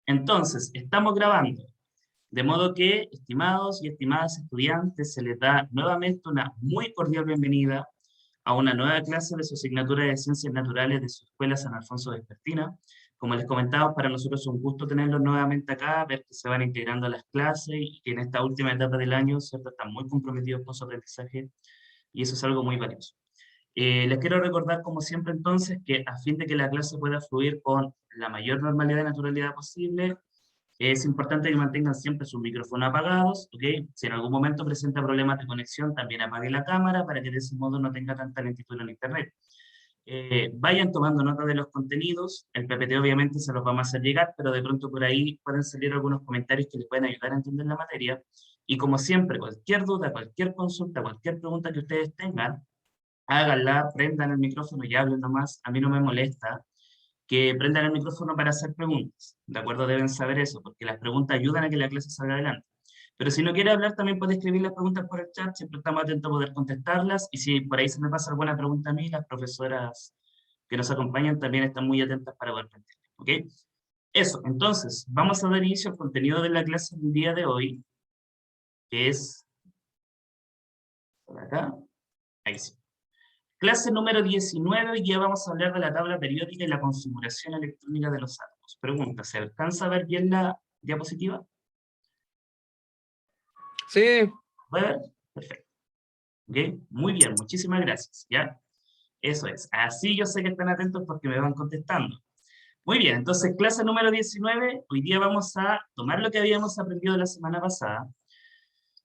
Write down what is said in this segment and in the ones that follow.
Entonces, estamos grabando. De modo que, estimados y estimadas estudiantes, se les da nuevamente una muy cordial bienvenida a una nueva clase de su asignatura de Ciencias Naturales de su Escuela San Alfonso de Espartina. Como les comentaba, para nosotros es un gusto tenerlos nuevamente acá, ver que se van integrando a las clases y que en esta última etapa del año, ¿cierto?, están muy comprometidos con su aprendizaje y eso es algo muy valioso. Les quiero recordar, como siempre entonces, que a fin de que la clase pueda fluir con la mayor normalidad y naturalidad posible, es importante que mantengan siempre sus micrófonos apagados, ¿ok? Si en algún momento presenta problemas de conexión, también apague la cámara para que de ese modo no tenga tanta lentitud en internet. Vayan tomando nota de los contenidos, el PPT obviamente se los vamos a hacer llegar, pero de pronto por ahí pueden salir algunos comentarios que les pueden ayudar a entender la materia, y como siempre, cualquier duda, cualquier consulta, cualquier pregunta que ustedes tengan, háganla, prendan el micrófono y hablen nomás, a mí no me molesta que prendan el micrófono para hacer preguntas, ¿de acuerdo? Deben saber eso, porque las preguntas ayudan a que la clase salga adelante. Pero si no quiere hablar, también puede escribir las preguntas por el chat, siempre estamos atentos a poder contestarlas, y si por ahí se me pasa alguna pregunta a mí, las profesoras que nos acompañan también están muy atentas para poder contestar, ¿ok? Eso, entonces, vamos a dar inicio al contenido de la clase del día de hoy, que es, por acá, ahí sí. Clase número 19, y ya vamos a hablar de la tabla periódica y la configuración electrónica de los átomos. Pregunta, ¿se alcanza a ver bien la diapositiva? Sí. ¿Puede ver? Perfecto. ¿Ok? Muy bien, muchísimas gracias. ¿Ya? Eso es. Así yo sé que están atentos porque me van contestando. Muy bien, entonces clase número 19, hoy día vamos a tomar lo que habíamos aprendido la semana pasada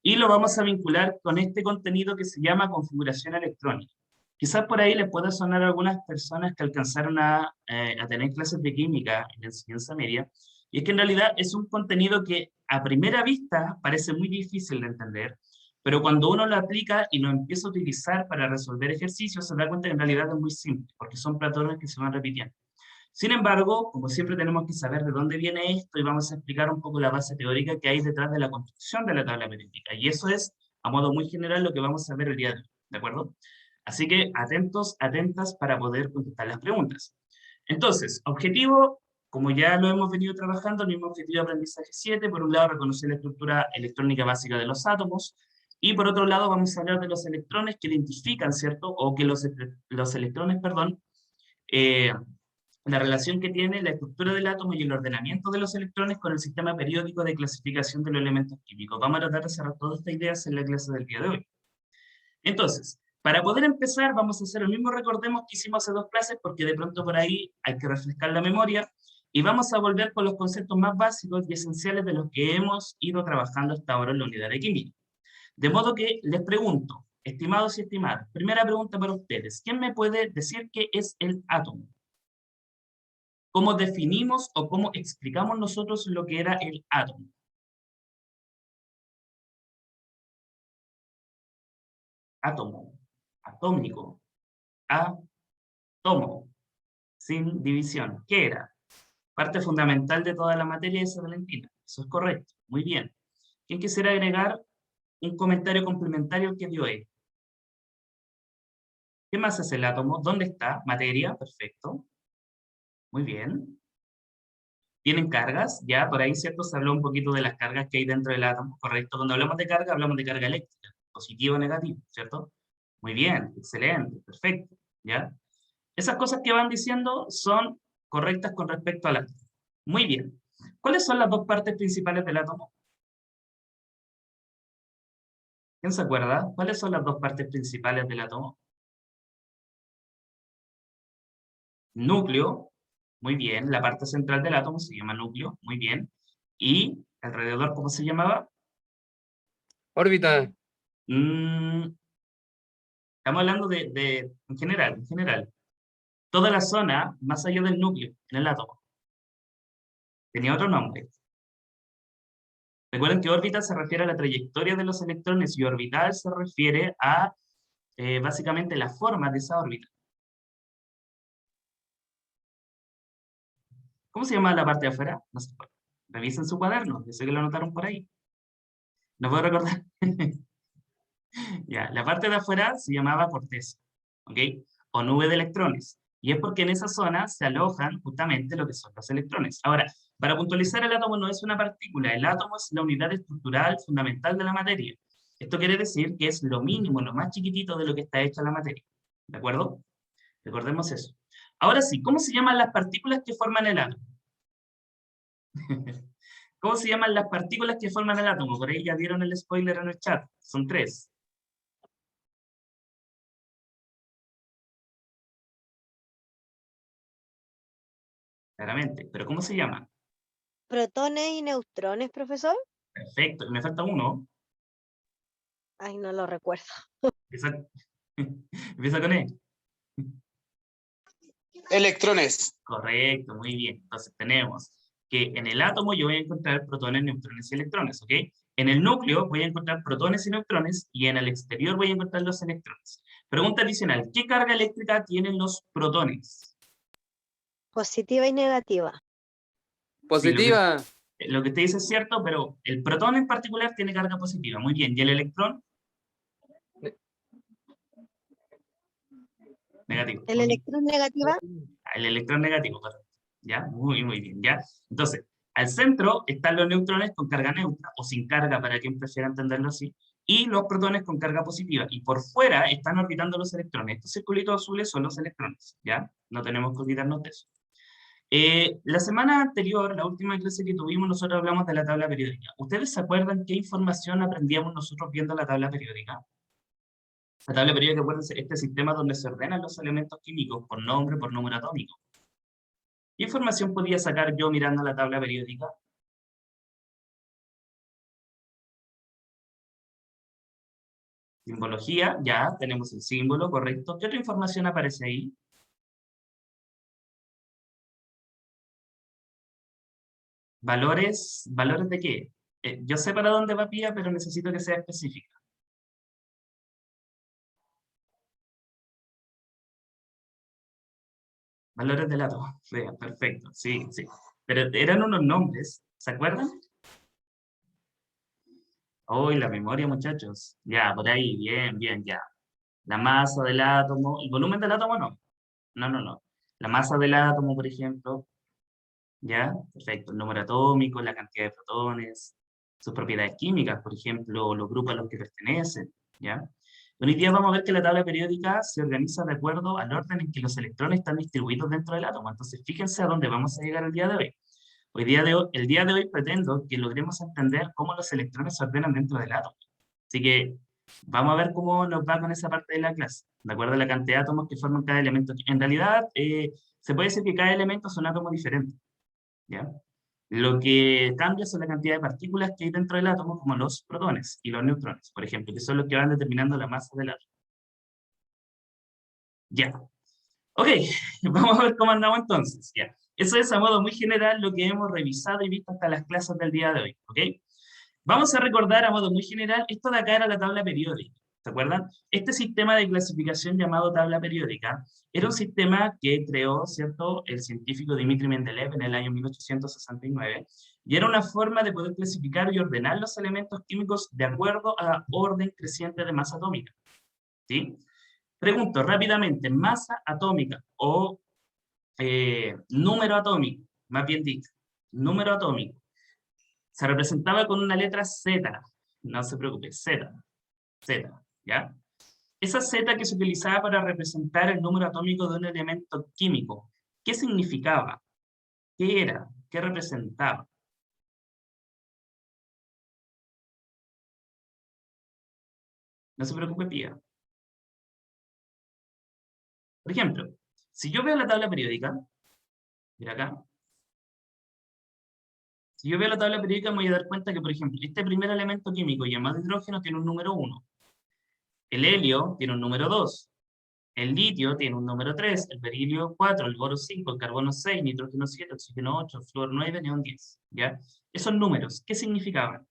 y lo vamos a vincular con este contenido que se llama configuración electrónica. Quizás por ahí les pueda sonar a algunas personas que alcanzaron a tener clases de química en la enseñanza media, y es que en realidad es un contenido que a primera vista parece muy difícil de entender, pero cuando uno lo aplica y lo empieza a utilizar para resolver ejercicios, se da cuenta que en realidad es muy simple, porque son patrones que se van repitiendo. Sin embargo, como siempre tenemos que saber de dónde viene esto y vamos a explicar un poco la base teórica que hay detrás de la construcción de la tabla periódica. Y eso es, a modo muy general, lo que vamos a ver el día de hoy, ¿de acuerdo? Así que atentos, atentas para poder contestar las preguntas. Entonces, objetivo, como ya lo hemos venido trabajando, el mismo objetivo de aprendizaje 7, por un lado reconocer la estructura electrónica básica de los átomos, y por otro lado vamos a hablar de los electrones que identifican, ¿cierto? O que los electrones, perdón, eh, la relación que tiene la estructura del átomo y el ordenamiento de los electrones con el sistema periódico de clasificación de los elementos químicos. Vamos a tratar de cerrar todas estas ideas en la clase del día de hoy. Entonces, para poder empezar, vamos a hacer el mismo recordemos que hicimos hace dos clases, porque de pronto por ahí hay que refrescar la memoria, y vamos a volver con los conceptos más básicos y esenciales de los que hemos ido trabajando hasta ahora en la unidad de química. De modo que les pregunto, estimados y estimadas, primera pregunta para ustedes, ¿quién me puede decir qué es el átomo? ¿Cómo definimos o cómo explicamos nosotros lo que era el átomo? Átomo, atómico, átomo, sin división. ¿Qué era? Parte fundamental de toda la materia esa, Valentina. Eso es correcto, muy bien. ¿Quién quisiera agregar un comentario complementario al que dio él? ¿Qué más es el átomo? ¿Dónde está? Materia, perfecto. Muy bien. ¿Tienen cargas? Ya, por ahí, ¿cierto? Se habló un poquito de las cargas que hay dentro del átomo, correcto. Cuando hablamos de carga eléctrica, positivo o negativo, ¿cierto? Muy bien, excelente, perfecto, ¿ya? Esas cosas que van diciendo son correctas con respecto al átomo. Muy bien. ¿Cuáles son las dos partes principales del átomo? ¿Quién se acuerda? ¿Cuáles son las dos partes principales del átomo? Núcleo, muy bien. La parte central del átomo se llama núcleo, muy bien. ¿Y alrededor cómo se llamaba? Órbita. Estamos hablando en general, en general. Toda la zona más allá del núcleo, en el átomo, tenía otro nombre. Recuerden que órbita se refiere a la trayectoria de los electrones y orbital se refiere a básicamente la forma de esa órbita. ¿Cómo se llama la parte de afuera? No se acuerda. Revisen su cuaderno, yo sé que lo anotaron por ahí. ¿No puedo recordar? Ya, la parte de afuera se llamaba corteza, ¿ok? O nube de electrones. Y es porque en esa zona se alojan justamente lo que son los electrones. Ahora, Para puntualizar, el átomo no es una partícula, el átomo es la unidad estructural fundamental de la materia. Esto quiere decir que es lo mínimo, lo más chiquitito de lo que está hecha la materia. ¿De acuerdo? Recordemos eso. Ahora sí, ¿cómo se llaman las partículas que forman el átomo? ¿Cómo se llaman las partículas que forman el átomo? Por ahí ya dieron el spoiler en el chat. Son 3. Claramente. ¿Pero cómo se llaman? ¿Protones y neutrones, profesor? Perfecto. Y me falta uno. Ay, no lo recuerdo. Empieza, empieza con E. Electrones. Correcto, muy bien. Entonces tenemos que en el átomo yo voy a encontrar protones, neutrones y electrones, ¿ok? En el núcleo voy a encontrar protones y neutrones, y en el exterior voy a encontrar los electrones. Pregunta adicional, ¿qué carga eléctrica tienen los protones? Positiva y negativa. Sí, Positiva. lo que usted dice es cierto, pero el protón en particular tiene carga positiva. Muy bien, ¿y el electrón? Negativo. ¿El electrón negativa? El electrón negativo, correcto. ¿Ya? Muy bien, ¿ya? Entonces, al centro están los neutrones con carga neutra, o sin carga, para quien prefiera entenderlo así, y los protones con carga positiva. Y por fuera están orbitando los electrones. Estos circulitos azules son los electrones, ¿ya? No tenemos que olvidarnos de eso. La semana anterior, la última clase que tuvimos, nosotros hablamos de la tabla periódica. ¿Ustedes se acuerdan qué información aprendíamos nosotros viendo la tabla periódica? La tabla periódica, acuérdense, este sistema donde se ordenan los elementos químicos por nombre, por número atómico. ¿Qué información podía sacar yo mirando la tabla periódica? Simbología, ya tenemos el símbolo, correcto. ¿Qué otra información aparece ahí? ¿Valores? ¿Valores de qué? Yo sé para dónde va Pía, pero necesito que sea específica. Valores del átomo. Sí, perfecto, sí, sí. Pero eran unos nombres, ¿se acuerdan? Hoy la memoria, muchachos. Ya, por ahí, bien, bien, ya. La masa del átomo, el volumen del átomo no. No. La masa del átomo, por ejemplo, ¿ya? Perfecto, el número atómico, la cantidad de protones, sus propiedades químicas, por ejemplo, los grupos a los que pertenecen, ¿ya? Bueno, hoy día vamos a ver que la tabla periódica se organiza de acuerdo al orden en que los electrones están distribuidos dentro del átomo. Entonces, fíjense a dónde vamos a llegar el día de hoy. El día de hoy pretendo que logremos entender cómo los electrones se ordenan dentro del átomo. Así que vamos a ver cómo nos va con esa parte de la clase, de acuerdo a la cantidad de átomos que forman cada elemento. En realidad, se puede decir que cada elemento es un átomo diferente, ¿ya? Lo que cambia son la cantidad de partículas que hay dentro del átomo, como los protones y los neutrones, por ejemplo, que son los que van determinando la masa del átomo. Ya. Ok, vamos a ver cómo andamos entonces. Ya. Eso es a modo muy general lo que hemos revisado y visto hasta las clases del día de hoy. ¿Ok? Vamos a recordar a modo muy general, esto de acá era la tabla periódica. ¿Se acuerdan? Este sistema de clasificación llamado tabla periódica era un sistema que creó, ¿cierto?, el científico Dmitri Mendeleev en el año 1869, y era una forma de poder clasificar y ordenar los elementos químicos de acuerdo a la orden creciente de masa atómica. ¿Sí? Pregunto rápidamente, masa atómica o número atómico, más bien dicho, número atómico, se representaba con una letra Z, no se preocupe, Z, ¿ya? Esa Z que se utilizaba para representar el número atómico de un elemento químico, ¿qué significaba? ¿Qué era? ¿Qué representaba? No se preocupe, Pía. Por ejemplo, si yo veo la tabla periódica, mira acá, si yo veo la tabla periódica me voy a dar cuenta que, por ejemplo, este primer elemento químico llamado hidrógeno tiene un número 1, el helio tiene un número 2, el litio tiene un número 3, el berilio 4, el boro 5, el carbono 6, nitrógeno 7, oxígeno 8, flúor 9, neón 10, ¿ya? Esos números, ¿qué significaban?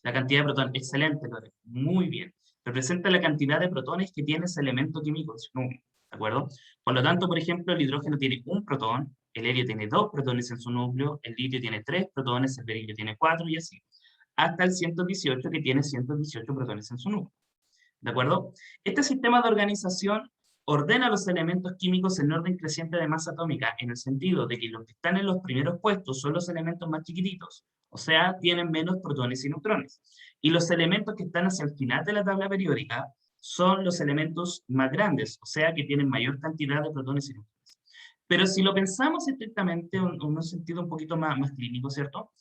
La cantidad de protones, excelente, Lore, muy bien. Representa la cantidad de protones que tiene ese elemento químico en su núcleo, ¿de acuerdo? Por lo tanto, por ejemplo, el hidrógeno tiene un protón, el helio tiene 2 protones en su núcleo, el litio tiene 3 protones, el berilio tiene 4 y así. Hasta el 118 que tiene 118 protones en su núcleo. ¿De acuerdo? Este sistema de organización ordena los elementos químicos en orden creciente de masa atómica, en el sentido de que los que están en los primeros puestos son los elementos más chiquititos, o sea, tienen menos protones y neutrones. Y los elementos que están hacia el final de la tabla periódica son los elementos más grandes, o sea, que tienen mayor cantidad de protones y neutrones. Pero si lo pensamos estrictamente en un sentido un poquito más clínico, ¿cierto?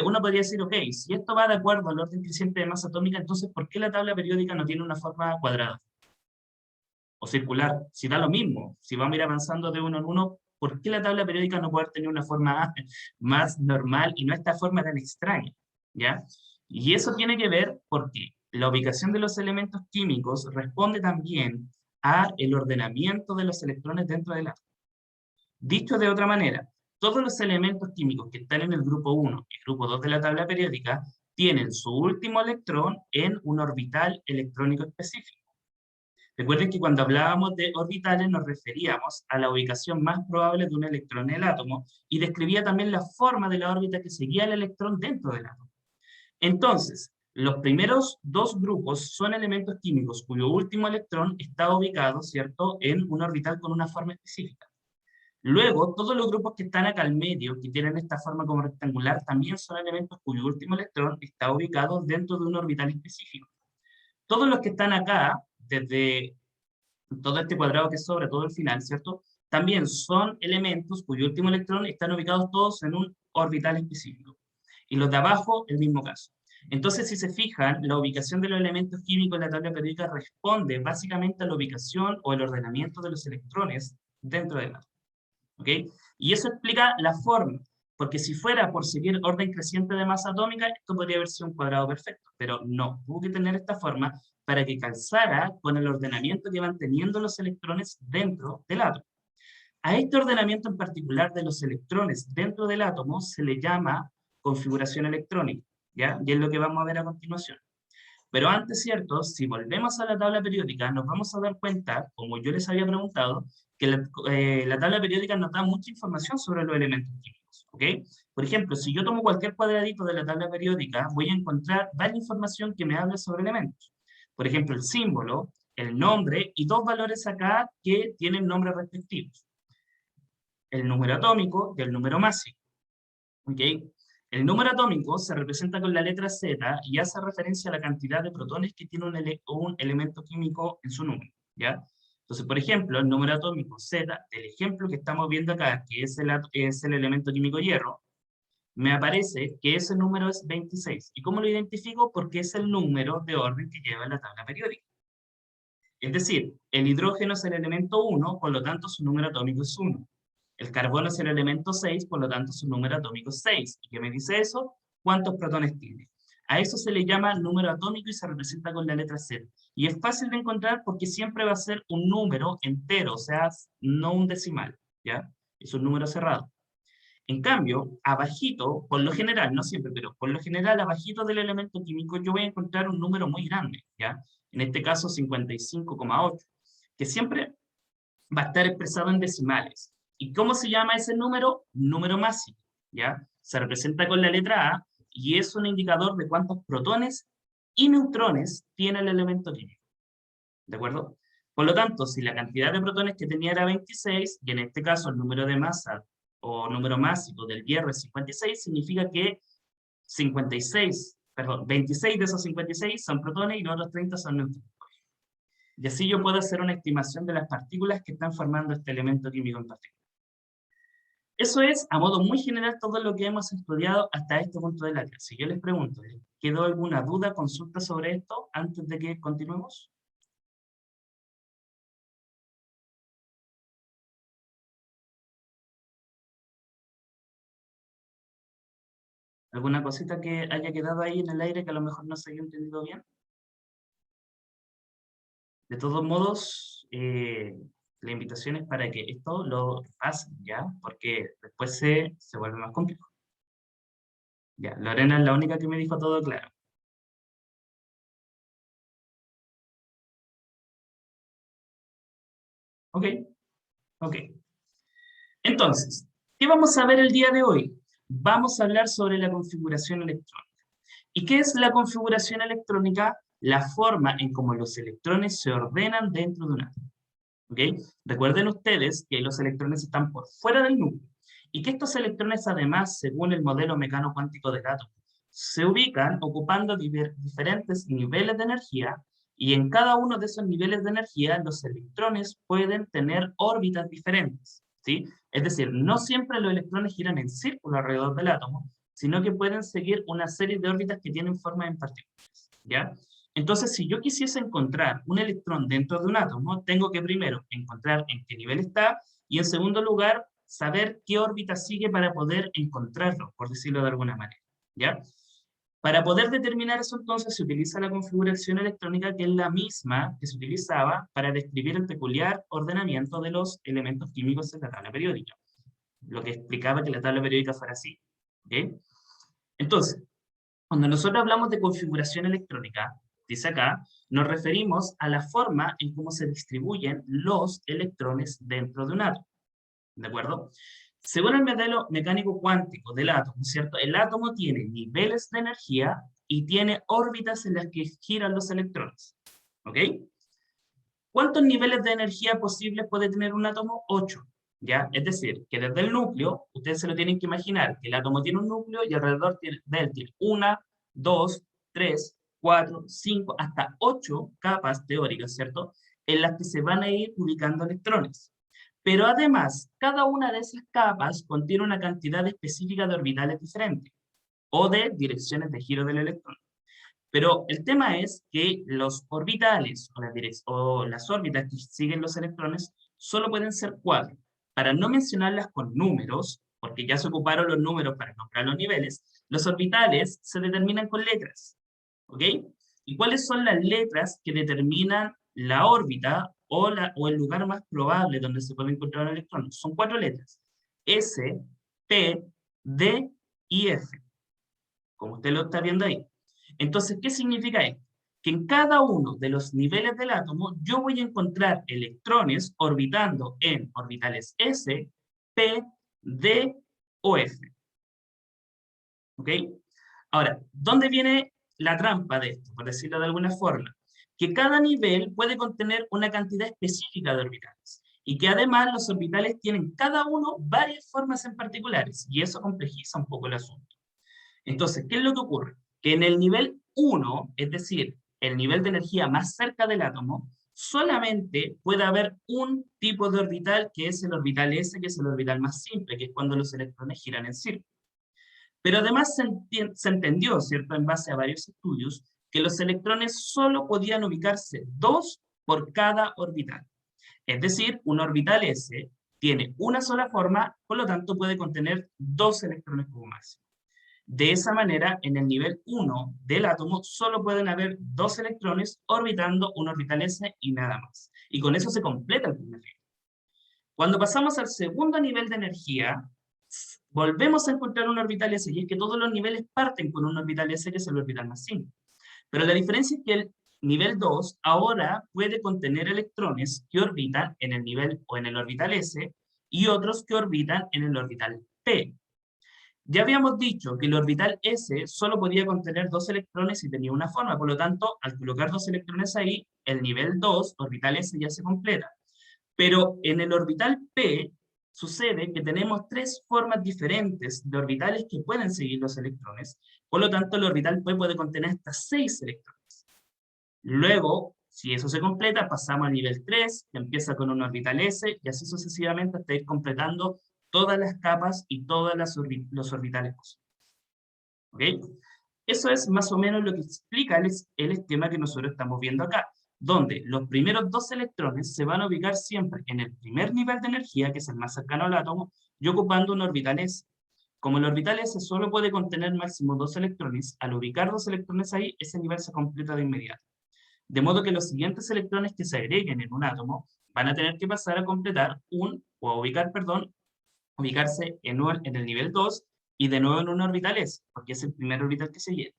Uno podría decir, ok, si esto va de acuerdo al orden creciente de masa atómica, entonces, ¿por qué la tabla periódica no tiene una forma cuadrada o circular? Si da lo mismo, si vamos a ir avanzando de uno en uno, ¿por qué la tabla periódica no puede tener una forma más normal y no esta forma tan extraña? ¿Ya? Y eso tiene que ver porque la ubicación de los elementos químicos responde también a el ordenamiento de los electrones dentro del átomo. Dicho de otra manera, todos los elementos químicos que están en el grupo 1 y grupo 2 de la tabla periódica tienen su último electrón en un orbital electrónico específico. Recuerden que cuando hablábamos de orbitales nos referíamos a la ubicación más probable de un electrón en el átomo y describía también la forma de la órbita que seguía el electrón dentro del átomo. Entonces, los primeros dos grupos son elementos químicos cuyo último electrón está ubicado, ¿cierto?, en un orbital con una forma específica. Luego, todos los grupos que están acá al medio, que tienen esta forma como rectangular, también son elementos cuyo último electrón está ubicado dentro de un orbital específico. Todos los que están acá, desde todo este cuadrado que sobra, todo el final, ¿cierto? También son elementos cuyo último electrón están ubicados todos en un orbital específico. Y los de abajo, el mismo caso. Entonces, si se fijan, la ubicación de los elementos químicos en la tabla periódica responde básicamente a la ubicación o el ordenamiento de los electrones dentro del átomo. ¿Ok? Y eso explica la forma, porque si fuera por seguir orden creciente de masa atómica, esto podría haber sido un cuadrado perfecto, pero no, tuvo que tener esta forma para que calzara con el ordenamiento que van teniendo los electrones dentro del átomo. A este ordenamiento en particular de los electrones dentro del átomo se le llama configuración electrónica, ¿ya? Y es lo que vamos a ver a continuación. Pero antes, ¿cierto? Si volvemos a la tabla periódica, nos vamos a dar cuenta, como yo les había preguntado, que la tabla periódica nos da mucha información sobre los elementos químicos, ¿ok? Por ejemplo, si yo tomo cualquier cuadradito de la tabla periódica, voy a encontrar varias información que me habla sobre elementos. Por ejemplo, el símbolo, el nombre y dos valores acá que tienen nombres respectivos. El número atómico y el número másico, ¿ok? El número atómico se representa con la letra Z y hace referencia a la cantidad de protones que tiene un elemento químico en su número, ¿ya? Entonces, por ejemplo, el número atómico Z, del ejemplo que estamos viendo acá, que es el elemento químico hierro, me aparece que ese número es 26. ¿Y cómo lo identifico? Porque es el número de orden que lleva la tabla periódica. Es decir, el hidrógeno es el elemento 1, por lo tanto su número atómico es 1. El carbono es el elemento 6, por lo tanto su número atómico es 6. ¿Y qué me dice eso? ¿Cuántos protones tiene? A eso se le llama número atómico y se representa con la letra Z. Y es fácil de encontrar porque siempre va a ser un número entero, o sea, no un decimal, ¿ya? Es un número cerrado. En cambio, abajito, por lo general, no siempre, pero por lo general, abajito del elemento químico yo voy a encontrar un número muy grande, ¿ya? En este caso 55,8, que siempre va a estar expresado en decimales. ¿Y cómo se llama ese número? Número másico, ¿ya? Se representa con la letra A y es un indicador de cuántos protones y neutrones tiene el elemento químico, ¿de acuerdo? Por lo tanto, si la cantidad de protones que tenía era 26, y en este caso el número de masa o número másico del hierro es 56, significa que 26 de esos 56 son protones y los otros 30 son neutrones. Y así yo puedo hacer una estimación de las partículas que están formando este elemento químico en particular. Eso es, a modo muy general, todo lo que hemos estudiado hasta este punto de la clase. Yo les pregunto, ¿les quedó alguna duda, consulta sobre esto antes de que continuemos? ¿Alguna cosita que haya quedado ahí en el aire que a lo mejor no se haya entendido bien? De todos modos, la invitación es para que esto lo pasen, ¿ya? Porque después se vuelve más complejo. Ya, Lorena es la única que me dijo todo claro. Ok, ok. Entonces, ¿qué vamos a ver el día de hoy? Vamos a hablar sobre la configuración electrónica. ¿Y qué es la configuración electrónica? La forma en cómo los electrones se ordenan dentro de un átomo. ¿Ok? Recuerden ustedes que los electrones están por fuera del núcleo, y que estos electrones además, según el modelo mecano cuántico del átomo, se ubican ocupando diferentes niveles de energía, y en cada uno de esos niveles de energía los electrones pueden tener órbitas diferentes, ¿sí? Es decir, no siempre los electrones giran en círculo alrededor del átomo, sino que pueden seguir una serie de órbitas que tienen formas en partículas, ¿ya? Entonces, si yo quisiese encontrar un electrón dentro de un átomo, tengo que primero encontrar en qué nivel está, y en segundo lugar, saber qué órbita sigue para poder encontrarlo, por decirlo de alguna manera, ¿ya? Para poder determinar eso, entonces, se utiliza la configuración electrónica, que es la misma que se utilizaba para describir el peculiar ordenamiento de los elementos químicos en la tabla periódica, lo que explicaba que la tabla periódica fuera así, ¿ok? Entonces, cuando nosotros hablamos de configuración electrónica, dice acá, nos referimos a la forma en cómo se distribuyen los electrones dentro de un átomo, ¿de acuerdo? Según el modelo mecánico cuántico del átomo, ¿cierto? El átomo tiene niveles de energía y tiene órbitas en las que giran los electrones, ¿ok? ¿Cuántos niveles de energía posibles puede tener un átomo? 8, ¿ya? Es decir, que desde el núcleo, ustedes se lo tienen que imaginar, que el átomo tiene un núcleo y alrededor de él tiene 1, 2, 3, 4, 5, hasta 8 capas teóricas, ¿cierto? En las que se van a ir ubicando electrones. Pero además, cada una de esas capas contiene una cantidad específica de orbitales diferentes, o de direcciones de giro del electrón. Pero el tema es que los orbitales o las órbitas que siguen los electrones solo pueden ser 4. Para no mencionarlas con números, porque ya se ocuparon los números para nombrar los niveles, los orbitales se determinan con letras, ¿ok? ¿Y cuáles son las letras que determinan la órbita o el lugar más probable donde se puede encontrar un electrón? Son 4 letras: S, P, D y F, como usted lo está viendo ahí. Entonces, ¿qué significa esto? Que en cada uno de los niveles del átomo yo voy a encontrar electrones orbitando en orbitales S, P, D o F. ¿Ok? Ahora, ¿dónde viene la trampa de esto? Por decirlo de alguna forma. Que cada nivel puede contener una cantidad específica de orbitales. Y que además los orbitales tienen cada uno varias formas en particulares. Y eso complejiza un poco el asunto. Entonces, ¿qué es lo que ocurre? Que en el nivel 1, es decir, el nivel de energía más cerca del átomo, solamente puede haber un tipo de orbital, que es el orbital S, que es el orbital más simple, que es cuando los electrones giran en círculo. Pero además se entendió, ¿cierto?, en base a varios estudios, que los electrones solo podían ubicarse 2 por cada orbital. Es decir, un orbital S tiene una sola forma, por lo tanto puede contener 2 electrones como máximo. De esa manera, en el nivel 1 del átomo solo pueden haber 2 electrones orbitando un orbital S y nada más. Y con eso se completa el primer nivel. Cuando pasamos al segundo nivel de energía, volvemos a encontrar un orbital S, y es que todos los niveles parten con un orbital S, que es el orbital más simple. Pero la diferencia es que el nivel 2 ahora puede contener electrones que orbitan en el nivel o en el orbital S, y otros que orbitan en el orbital P. Ya habíamos dicho que el orbital S solo podía contener 2 electrones y tenía una forma, por lo tanto, al colocar 2 electrones ahí, el nivel 2, orbital S, ya se completa. Pero en el orbital P sucede que tenemos 3 formas diferentes de orbitales que pueden seguir los electrones, por lo tanto, el orbital P puede contener hasta 6 electrones. Luego, si eso se completa, pasamos al nivel 3, que empieza con un orbital S, y así sucesivamente hasta ir completando todas las capas y todos los orbitales posibles. ¿Ok? Eso es más o menos lo que explica el esquema que nosotros estamos viendo acá, donde los primeros 2 electrones se van a ubicar siempre en el primer nivel de energía, que es el más cercano al átomo, y ocupando un orbital S. Como el orbital S solo puede contener máximo 2 electrones, al ubicar 2 electrones ahí, ese nivel se completa de inmediato. De modo que los siguientes electrones que se agreguen en un átomo van a tener que pasar a completar ubicarse en el nivel 2 y de nuevo en un orbital S, porque es el primer orbital que se llena.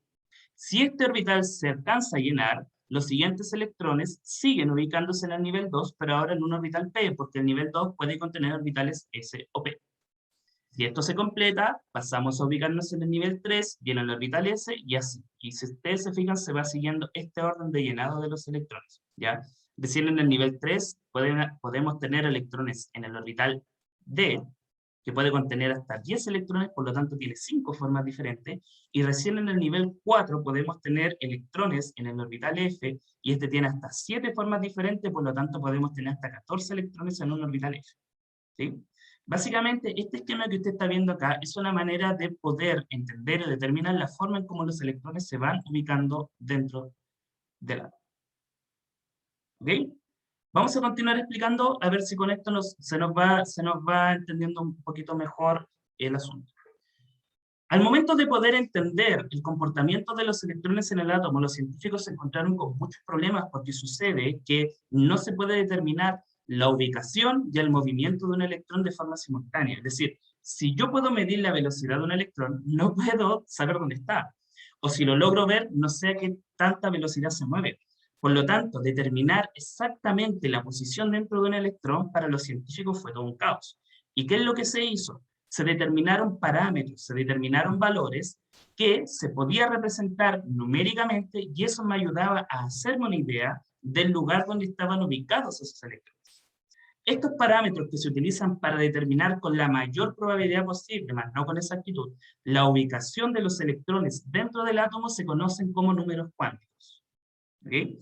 Si este orbital se alcanza a llenar, los siguientes electrones siguen ubicándose en el nivel 2, pero ahora en un orbital P, porque el nivel 2 puede contener orbitales S o P. Si esto se completa, pasamos a ubicarnos en el nivel 3, viene el orbital S y así. Y si ustedes se fijan, se va siguiendo este orden de llenado de los electrones, ¿ya? Recién en el nivel 3 podemos tener electrones en el orbital D, que puede contener hasta 10 electrones, por lo tanto tiene 5 formas diferentes, y recién en el nivel 4 podemos tener electrones en el orbital F, y este tiene hasta 7 formas diferentes, por lo tanto podemos tener hasta 14 electrones en un orbital F. ¿Sí? Básicamente, este esquema que usted está viendo acá es una manera de poder entender y determinar la forma en cómo los electrones se van ubicando dentro del átomo. ¿Ok? Vamos a continuar explicando, a ver si con esto se nos va entendiendo un poquito mejor el asunto. Al momento de poder entender el comportamiento de los electrones en el átomo, los científicos se encontraron con muchos problemas porque sucede que no se puede determinar la ubicación y el movimiento de un electrón de forma simultánea. Es decir, si yo puedo medir la velocidad de un electrón, no puedo saber dónde está. O si lo logro ver, no sé a qué tanta velocidad se mueve. Por lo tanto, determinar exactamente la posición dentro de un electrón para los científicos fue todo un caos. ¿Y qué es lo que se hizo? Se determinaron parámetros, se determinaron valores que se podía representar numéricamente y eso me ayudaba a hacerme una idea del lugar donde estaban ubicados esos electrones. Estos parámetros que se utilizan para determinar con la mayor probabilidad posible, más no con exactitud, la ubicación de los electrones dentro del átomo se conocen como números cuánticos. ¿Okay?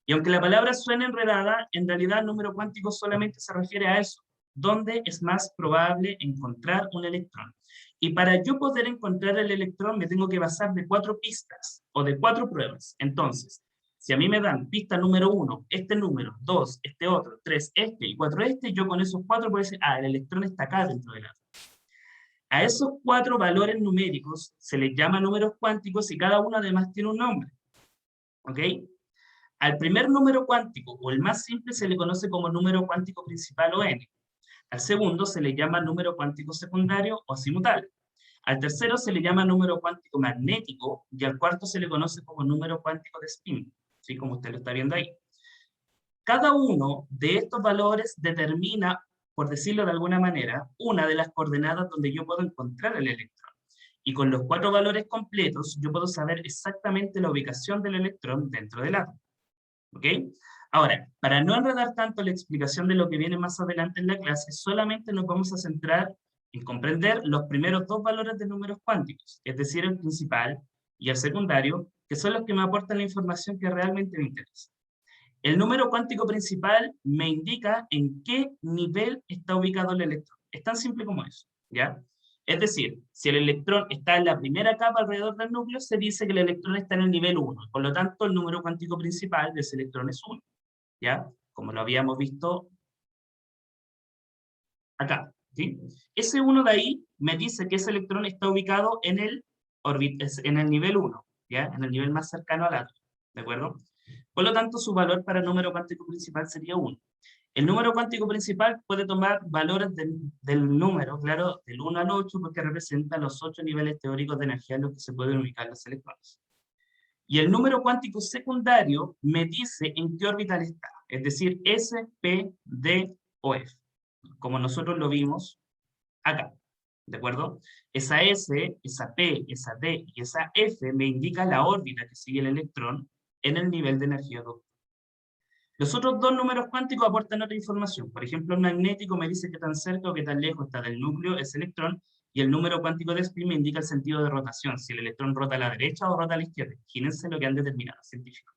Y aunque la palabra suene enredada, en realidad el número cuántico solamente se refiere a eso, donde es más probable encontrar un electrón. Y para yo poder encontrar el electrón me tengo que basar de 4 pistas o de 4 pruebas. Entonces, si a mí me dan pista número 1, este número, 2, este otro, 3, este y 4 este, yo con esos 4 puedo decir, el electrón está acá dentro del átomo. A esos 4 valores numéricos se les llama números cuánticos y cada uno además tiene un nombre. ¿Ok? Al primer número cuántico, o el más simple, se le conoce como número cuántico principal o n. Al segundo se le llama número cuántico secundario o azimutal. Al tercero se le llama número cuántico magnético y al cuarto se le conoce como número cuántico de spin, ¿sí? Como usted lo está viendo ahí. Cada uno de estos valores determina, por decirlo de alguna manera, una de las coordenadas donde yo puedo encontrar el electrón. Y con los 4 valores completos yo puedo saber exactamente la ubicación del electrón dentro del átomo. ¿Ok? Ahora, para no enredar tanto la explicación de lo que viene más adelante en la clase, solamente nos vamos a centrar en comprender los primeros 2 valores de números cuánticos, es decir, el principal y el secundario, que son los que me aportan la información que realmente me interesa. El número cuántico principal me indica en qué nivel está ubicado el electrón. Es tan simple como eso, ¿ya? Es decir, si el electrón está en la primera capa alrededor del núcleo, se dice que el electrón está en el nivel 1. Por lo tanto, el número cuántico principal de ese electrón es 1. ¿Ya? Como lo habíamos visto acá. ¿Sí? Ese 1 de ahí me dice que ese electrón está ubicado en el nivel 1, ¿ya? En el nivel más cercano al átomo. ¿De acuerdo? Por lo tanto, su valor para el número cuántico principal sería 1. El número cuántico principal puede tomar valores del número, claro, del 1 al 8, porque representa los 8 niveles teóricos de energía en los que se pueden ubicar los electrones. Y el número cuántico secundario me dice en qué orbital está, es decir, S, P, D o F, como nosotros lo vimos acá, ¿de acuerdo? Esa S, esa P, esa D y esa F me indica la órbita que sigue el electrón en el nivel de energía 2. Los otros 2 números cuánticos aportan otra información. Por ejemplo, el magnético me dice qué tan cerca o qué tan lejos está del núcleo ese electrón, y el número cuántico de spin me indica el sentido de rotación, si el electrón rota a la derecha o rota a la izquierda. Imagínense lo que han determinado los científicos,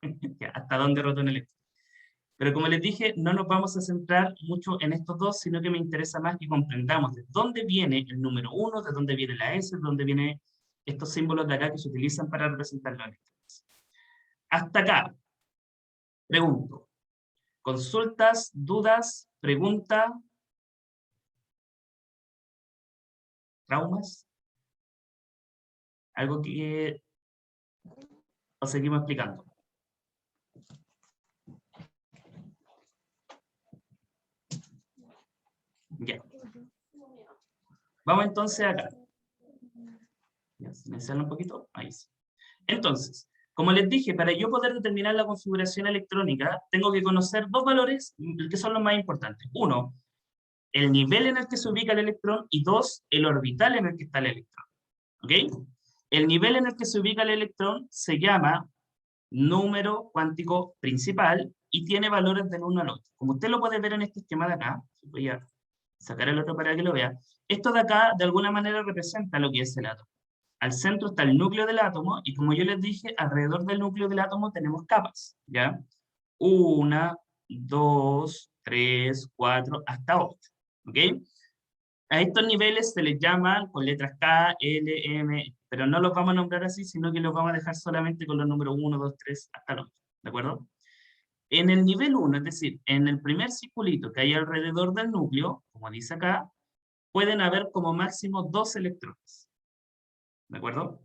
hasta dónde rota un electrón. Pero como les dije, no nos vamos a centrar mucho en estos 2, sino que me interesa más que comprendamos de dónde viene el número 1, de dónde viene la S, de dónde vienen estos símbolos de acá que se utilizan para representar los electrones. Hasta acá, pregunto. ¿Consultas, dudas, pregunta, traumas? ¿Algo que os seguimos explicando? Ya. Vamos entonces acá. Ya, silenciarlo un poquito. Ahí sí. Entonces, como les dije, para yo poder determinar la configuración electrónica, tengo que conocer 2 valores que son los más importantes. 1, el nivel en el que se ubica el electrón, y 2, el orbital en el que está el electrón. ¿Ok? El nivel en el que se ubica el electrón se llama número cuántico principal y tiene valores del 1 al 8. Como usted lo puede ver en este esquema de acá, voy a sacar el otro para que lo vea, esto de acá de alguna manera representa lo que es el átomo. Al centro está el núcleo del átomo, y como yo les dije, alrededor del núcleo del átomo tenemos capas, ¿ya? 1, 2, 3, 4, hasta 8, ¿ok? A estos niveles se les llaman con letras K, L, M, pero no los vamos a nombrar así, sino que los vamos a dejar solamente con los números 1, 2, 3, hasta el 8, ¿de acuerdo? En el nivel 1, es decir, en el primer circulito que hay alrededor del núcleo, como dice acá, pueden haber como máximo 2 electrones, ¿de acuerdo?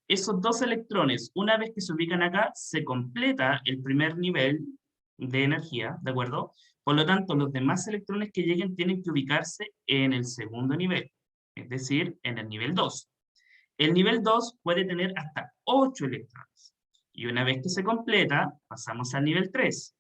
Esos 2 electrones, una vez que se ubican acá, se completa el primer nivel de energía, ¿de acuerdo? Por lo tanto, los demás electrones que lleguen tienen que ubicarse en el segundo nivel, es decir, en el nivel 2. El nivel 2 puede tener hasta 8 electrones. Y una vez que se completa, pasamos al nivel 3,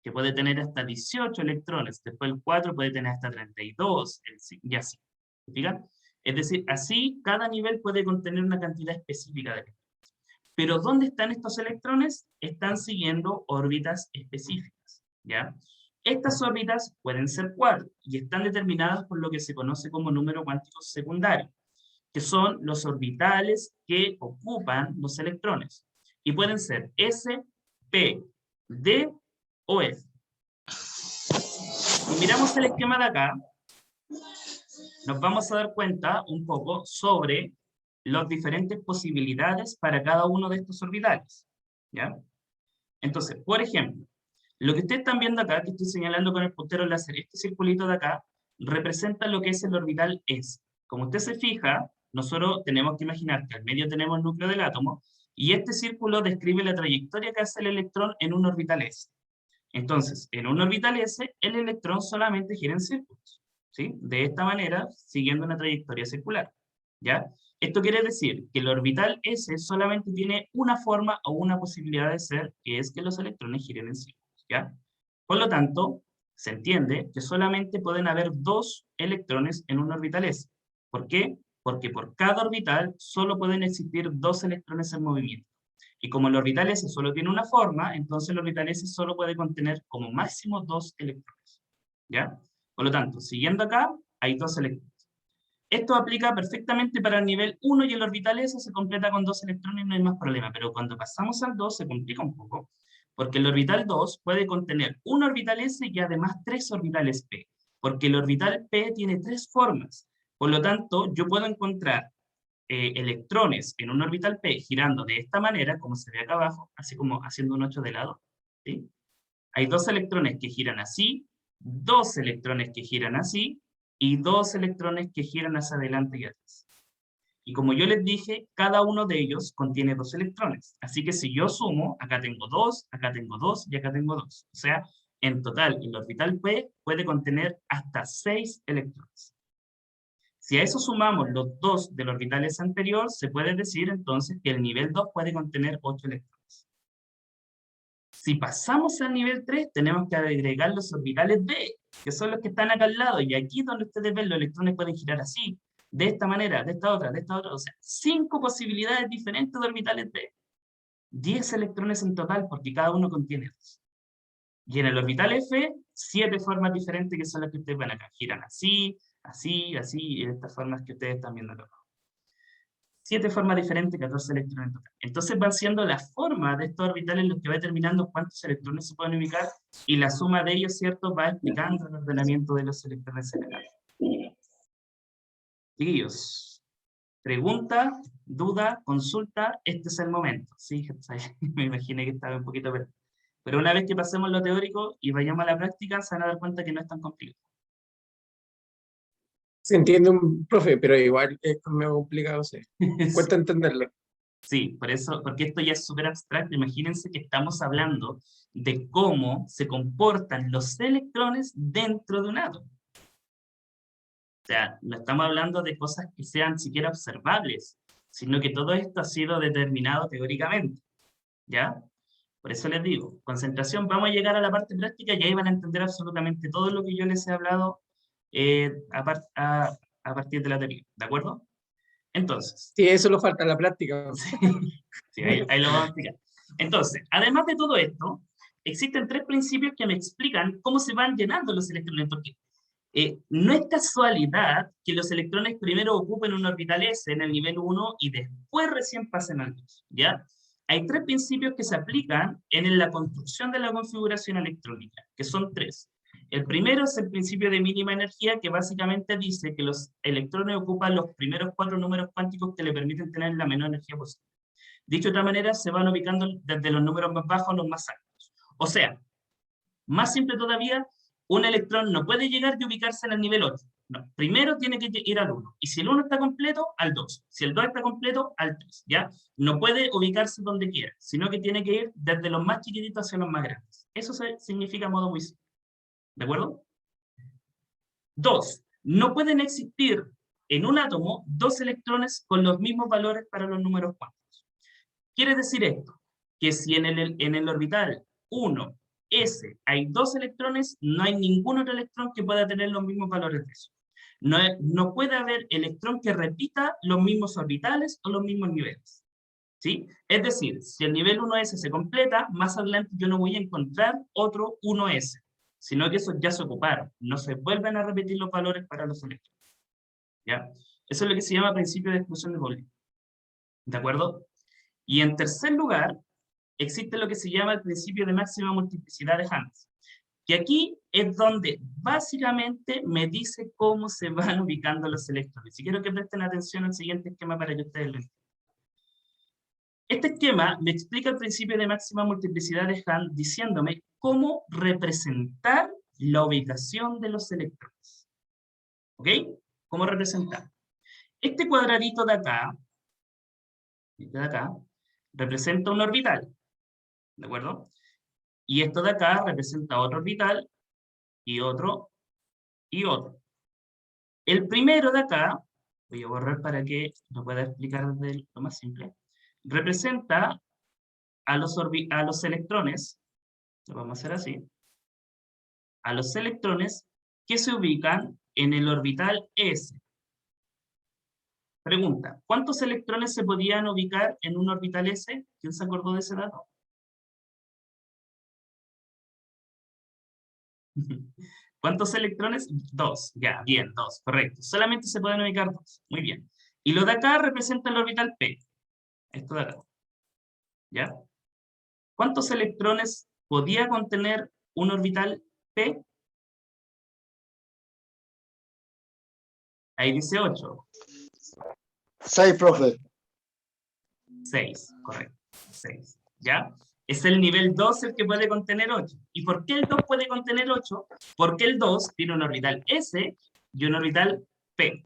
que puede tener hasta 18 electrones. Después el 4 puede tener hasta 32, y así. ¿Se fijan? Es decir, así cada nivel puede contener una cantidad específica de electrones. Pero ¿dónde están estos electrones? Están siguiendo órbitas específicas, ¿ya? Estas órbitas pueden ser 4 y están determinadas por lo que se conoce como número cuántico secundario, que son los orbitales que ocupan los electrones. Y pueden ser S, P, D o F. Si miramos el esquema de acá, nos vamos a dar cuenta un poco sobre las diferentes posibilidades para cada uno de estos orbitales, ¿ya? Entonces, por ejemplo, lo que ustedes están viendo acá, que estoy señalando con el puntero láser, este circulito de acá, representa lo que es el orbital S. Como usted se fija, nosotros tenemos que imaginar que al medio tenemos el núcleo del átomo, y este círculo describe la trayectoria que hace el electrón en un orbital S. Entonces, en un orbital S, el electrón solamente gira en círculos, ¿sí? De esta manera, siguiendo una trayectoria circular, ¿ya? Esto quiere decir que el orbital S solamente tiene una forma o una posibilidad de ser, que es que los electrones giren en círculos, ¿ya? Por lo tanto, se entiende que solamente pueden haber 2 electrones en un orbital S. ¿Por qué? Porque por cada orbital solo pueden existir 2 electrones en movimiento. Y como el orbital S solo tiene una forma, entonces el orbital S solo puede contener como máximo 2 electrones, ¿ya? Por lo tanto, siguiendo acá, hay 2 electrones. Esto aplica perfectamente para el nivel 1 y el orbital S se completa con 2 electrones y no hay más problema, pero cuando pasamos al 2 se complica un poco, porque el orbital 2 puede contener un orbital S y además 3 orbitales P, porque el orbital P tiene 3 formas. Por lo tanto, yo puedo encontrar electrones en un orbital P girando de esta manera, como se ve acá abajo, así como haciendo un 8 de lado, ¿sí? Hay 2 electrones que giran así, 2 electrones que giran así, y 2 electrones que giran hacia adelante y atrás. Y como yo les dije, cada uno de ellos contiene 2 electrones. Así que si yo sumo, acá tengo 2, acá tengo 2 y acá tengo 2. O sea, en total, el orbital P puede contener hasta 6 electrones. Si a eso sumamos los 2 del orbital S anterior, se puede decir entonces que el nivel 2 puede contener 8 electrones. Si pasamos al nivel 3, tenemos que agregar los orbitales D, que son los que están acá al lado, y aquí donde ustedes ven, los electrones pueden girar así, de esta manera, de esta otra, o sea, 5 posibilidades diferentes de orbitales D. 10 electrones en total, porque cada uno contiene 2. Y en el orbital F, 7 formas diferentes que son las que ustedes ven acá. Giran así, así, así, y de estas formas que ustedes están viendo acá. 7 formas diferentes, 14 electrones en total. Entonces van siendo las formas de estos orbitales los que va determinando cuántos electrones se pueden ubicar, y la suma de ellos, ¿cierto?, va explicando el ordenamiento de los electrones generales. Chiquillos, pregunta, duda, consulta, este es el momento. Sí, me imaginé que estaba un poquito perdido. Pero una vez que pasemos lo teórico y vayamos a la práctica, se van a dar cuenta que no es tan complicado. Se entiende, un profe, pero igual es medio complicado, sí. Cuesta entenderlo. Sí, por eso, porque esto ya es súper abstracto. Imagínense que estamos hablando de cómo se comportan los electrones dentro de un átomo. O sea, no estamos hablando de cosas que sean siquiera observables, sino que todo esto ha sido determinado teóricamente, ¿ya? Por eso les digo, concentración, vamos a llegar a la parte práctica y ahí van a entender absolutamente todo lo que yo les he hablado a partir de la teoría, ¿de acuerdo? Entonces. Sí, eso lo falta en la práctica. Sí, ahí lo vamos a explicar. Entonces, además de todo esto, existen tres principios que me explican cómo se van llenando los electrones, porque no es casualidad que los electrones primero ocupen un orbital S en el nivel 1 y después recién pasen al 2, ¿ya? Hay tres principios que se aplican en la construcción de la configuración electrónica, que son tres. El primero es el principio de mínima energía, que básicamente dice que los electrones ocupan los primeros 4 números cuánticos que le permiten tener la menor energía posible. Dicho de otra manera, se van ubicando desde los números más bajos a los más altos. O sea, más simple todavía, un electrón no puede llegar y ubicarse en el nivel 8. No, primero tiene que ir al 1. Y si el 1 está completo, al 2. Si el 2 está completo, al 3. ¿Ya? No puede ubicarse donde quiera, sino que tiene que ir desde los más chiquititos hacia los más grandes. Eso significa modo muy simple. ¿De acuerdo? 2. No pueden existir en un átomo dos electrones con los mismos valores para los números cuánticos. Quiere decir esto, que si en el orbital 1, S, hay dos electrones, no hay ningún otro electrón que pueda tener los mismos valores de eso. No puede haber electrón que repita los mismos orbitales o los mismos niveles. ¿Sí? Es decir, si el nivel 1S se completa, más adelante yo no voy a encontrar otro 1S, sino que esos ya se ocuparon. No se vuelven a repetir los valores para los electrones. ¿Ya? Eso es lo que se llama principio de exclusión de Pauli. ¿De acuerdo? Y en tercer lugar, existe lo que se llama el principio de máxima multiplicidad de Hunt, que aquí es donde básicamente me dice cómo se van ubicando los electrones. Y quiero que presten atención al siguiente esquema para que ustedes lo entiendan. Este esquema me explica el principio de máxima multiplicidad de Hunt diciéndome cómo representar la ubicación de los electrones. ¿Ok? ¿Cómo representar? Este cuadradito de acá, representa un orbital. ¿De acuerdo? Y esto de acá representa otro orbital, y otro, y otro. El primero de acá, voy a borrar para que lo pueda explicar desde lo más simple, representa a los electrones, lo vamos a hacer así, a los electrones que se ubican en el orbital S. Pregunta, ¿cuántos electrones se podían ubicar en un orbital S? ¿Quién se acordó de ese dato? ¿Cuántos electrones? 2, ya, bien, 2, correcto. Solamente se pueden ubicar 2, muy bien. Y lo de acá representa el orbital P, esto de acá, ¿ya? ¿Cuántos electrones podía contener un orbital P? Ahí dice 8. 6, profe. 6, correcto, 6, ¿ya? Es el nivel 2 el que puede contener 8. ¿Y por qué el 2 puede contener 8? Porque el 2 tiene un orbital S y un orbital P.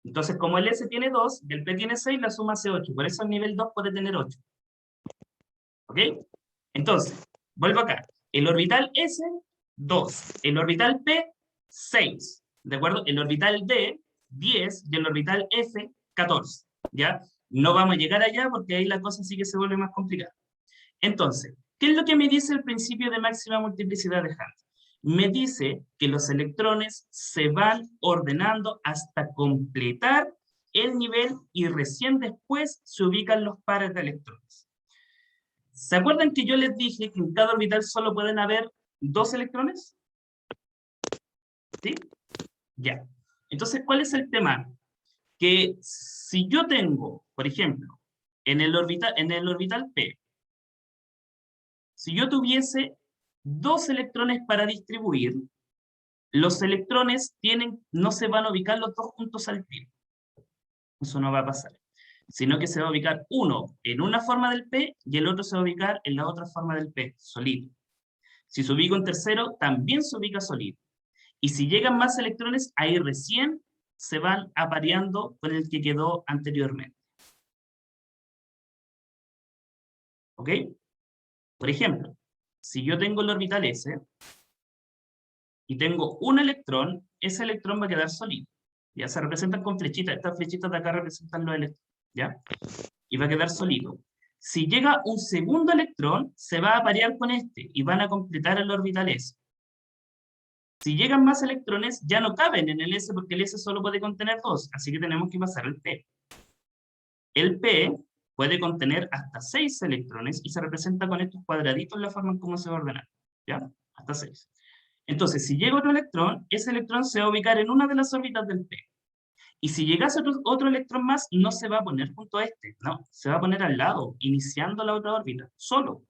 Entonces, como el S tiene 2 y el P tiene 6, la suma hace 8. Por eso el nivel 2 puede tener 8. ¿Ok? Entonces, vuelvo acá. El orbital S, 2. El orbital P, 6. ¿De acuerdo? El orbital D, 10. Y el orbital F, 14. ¿Ya? No vamos a llegar allá porque ahí la cosa sí que se vuelve más complicada. Entonces, ¿qué es lo que me dice el principio de máxima multiplicidad de Hunt? Me dice que los electrones se van ordenando hasta completar el nivel y recién después se ubican los pares de electrones. ¿Se acuerdan que yo les dije que en cada orbital solo pueden haber 2 electrones? ¿Sí? Ya. Entonces, ¿cuál es el tema? Que si yo tengo, por ejemplo, en el orbital P, si yo tuviese 2 electrones para distribuir, los electrones no se van a ubicar los dos juntos al tiro. Eso no va a pasar. Sino que se va a ubicar uno en una forma del P y el otro se va a ubicar en la otra forma del P, solito. Si se ubica en tercero, también se ubica solito. Y si llegan más electrones, ahí recién se van apareando con el que quedó anteriormente. ¿Ok? Por ejemplo, si yo tengo el orbital S y tengo un electrón, ese electrón va a quedar solito. Ya se representan con flechitas. Estas flechitas de acá representan los electrones. ¿Ya? Y va a quedar solito. Si llega un segundo electrón, se va a aparear con este y van a completar el orbital S. Si llegan más electrones, ya no caben en el S porque el S solo puede contener 2, así que tenemos que pasar al P. El P puede contener hasta 6 electrones y se representa con estos cuadraditos la forma en cómo se va a ordenar, ¿ya? Hasta 6. Entonces, si llega otro electrón, ese electrón se va a ubicar en una de las órbitas del P. Y si llegase otro electrón más, no se va a poner junto a este, no, se va a poner al lado, iniciando la otra órbita, solo.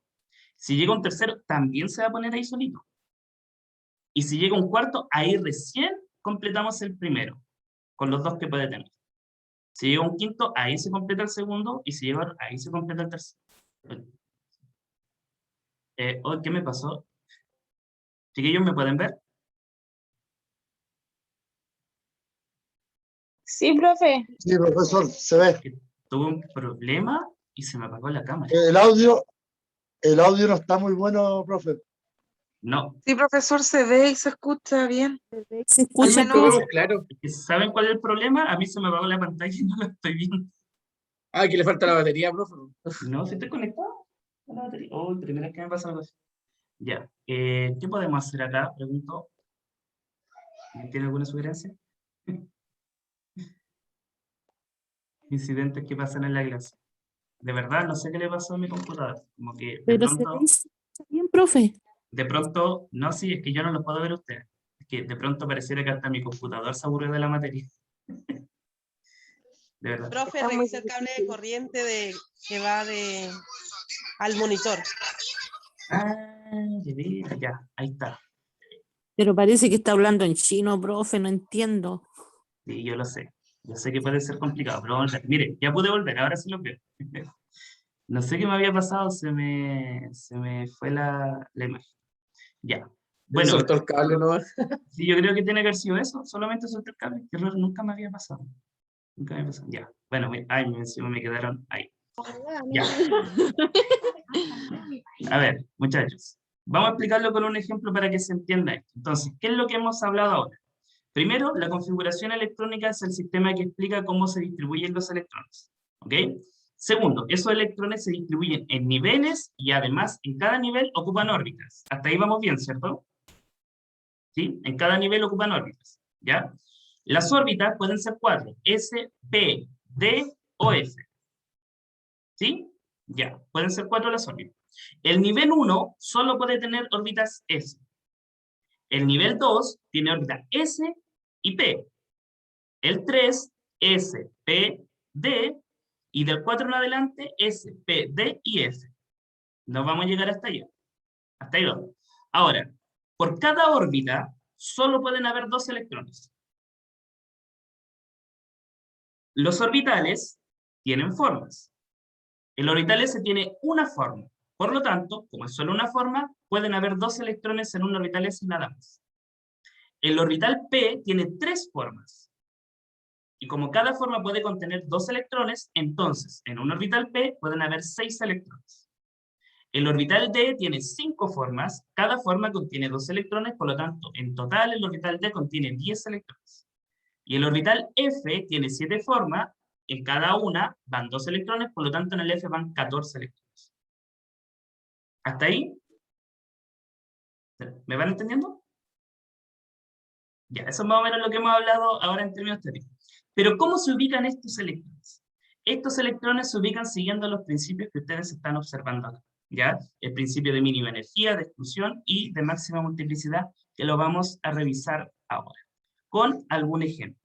Si llega un tercero, también se va a poner ahí solito. Y si llega un cuarto, ahí recién completamos el primero, con los dos que puede tener. Si llega un quinto, ahí se completa el segundo, y si llega otro, ahí se completa el tercero. ¿Qué me pasó? ¿Chiquillos me pueden ver? Sí, profe. Sí, profesor, se ve. Que tuve un problema y se me apagó la cámara. El audio no está muy bueno, profe. No, Sí, profesor, se ve y se escucha bien. Se escucha Al Lo menos- vemos claro. es que ¿saben cuál es el problema? A mí se me apagó la pantalla y no la estoy viendo. Ah, que le falta la batería, profe. No, si estoy conectado a la batería. Oh, primera vez que me pasa algo así. Ya, ¿qué podemos hacer acá? Pregunto. ¿Tiene alguna sugerencia? Incidentes que pasan en la clase. De verdad, no sé qué le pasó a mi computador. Como que Pero se ve bien, profe. de pronto, no, sí, es que yo no los puedo ver a ustedes. Es que de pronto pareciera que hasta mi computador se aburrió de la materia. De verdad. Profe, Está muy revisa el cable de corriente que va al monitor. Ah, ya, ahí está. Pero parece que está hablando en chino, profe, no entiendo. Sí, yo lo sé. Yo sé que puede ser complicado, pero vamos a ver. Mire, ya pude volver, ahora sí lo veo. No sé qué me había pasado, se me fue la imagen. Ya. Le Bueno, soltó el cable, ¿no? sí, yo creo que tiene que haber sido eso, solamente solté el cable. Qué raro, nunca me había pasado. Nunca me había pasado. Ya. Bueno, ay, encima me quedaron ahí. Ya. A ver, muchachos. Vamos a explicarlo con un ejemplo para que se entienda esto. Entonces, ¿qué es lo que hemos hablado ahora? Primero, la configuración electrónica es el sistema que explica cómo se distribuyen los electrones. ¿Ok? Segundo, esos electrones se distribuyen en niveles y además en cada nivel ocupan órbitas. Hasta ahí vamos bien, ¿cierto? ¿Sí? En cada nivel ocupan órbitas. ¿Ya? Las órbitas pueden ser 4, S, P, D o F. ¿Sí? Ya, pueden ser 4 las órbitas. El nivel 1 solo puede tener órbitas S. El nivel 2 tiene órbitas S y P. El 3, S, P, D. Y del 4 en adelante, S, P, D y F. No vamos a llegar hasta allá. Hasta ahí vamos. Ahora, por cada órbita, solo pueden haber 2 electrones. Los orbitales tienen formas. El orbital S tiene una forma. Por lo tanto, como es solo una forma, pueden haber 2 electrones en un orbital S y nada más. El orbital P tiene 3 formas. Y como cada forma puede contener 2 electrones, entonces en un orbital P pueden haber 6 electrones. El orbital D tiene 5 formas, cada forma contiene 2 electrones, por lo tanto, en total el orbital D contiene 10 electrones. Y el orbital F tiene 7 formas, en cada una van 2 electrones, por lo tanto en el F van 14 electrones. ¿Hasta ahí? ¿Me van entendiendo? Ya, eso es más o menos lo que hemos hablado ahora en términos teóricos. Pero ¿cómo se ubican estos electrones? Estos electrones se ubican siguiendo los principios que ustedes están observando acá, ¿ya? El principio de mínima energía, de exclusión y de máxima multiplicidad, que lo vamos a revisar ahora, con algún ejemplo.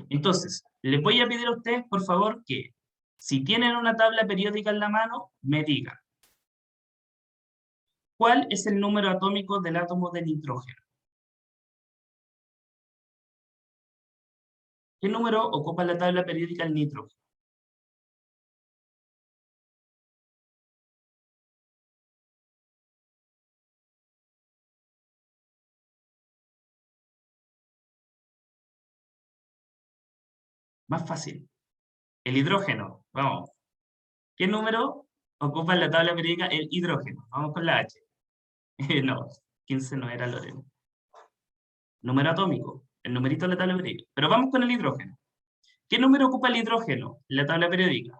Entonces, les voy a pedir a ustedes, por favor, que si tienen una tabla periódica en la mano, me digan, ¿cuál es el número atómico del átomo de nitrógeno? ¿Qué número ocupa la tabla periódica el nitrógeno? Más fácil. El hidrógeno, vamos. ¿Qué número ocupa en la tabla periódica el hidrógeno? Vamos con la H. No, 15 no era Lorena. Número atómico, el numerito de la tabla periódica. Pero vamos con el hidrógeno. ¿Qué número ocupa el hidrógeno en la tabla periódica?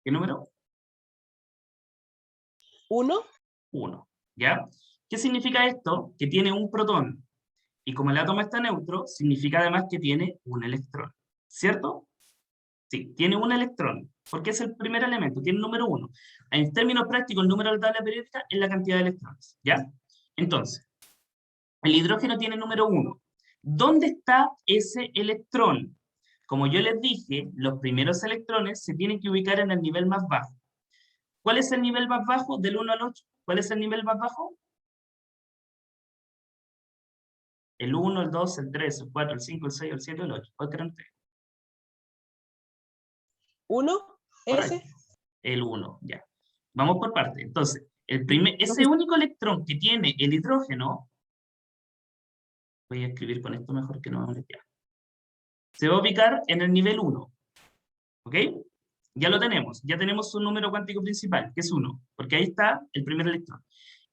¿Qué número? 1. 1, ¿ya? ¿Qué significa esto? Que tiene un protón. Y como el átomo está neutro, significa además que tiene un electrón, ¿cierto? Sí, tiene un electrón, porque es el primer elemento, tiene el número 1. En términos prácticos, el número de la tabla periódica es la cantidad de electrones, ¿ya? Entonces, el hidrógeno tiene número 1. ¿Dónde está ese electrón? Como yo les dije, los primeros electrones se tienen que ubicar en el nivel más bajo. ¿Cuál es el nivel más bajo? Del 1 al 8. ¿Cuál es el nivel más bajo? El 1, el 2, el 3, el 4, el 5, el 6, el 7, el 8. ¿Cuál creen ustedes? 1. Correcto. S. El 1, ya. Vamos por parte. Entonces, ese único electrón que tiene el hidrógeno, voy a escribir con esto mejor que no me moleste. Se va a ubicar en el nivel 1. ¿Ok? Ya lo tenemos. Ya tenemos un número cuántico principal, que es 1, porque ahí está el primer electrón.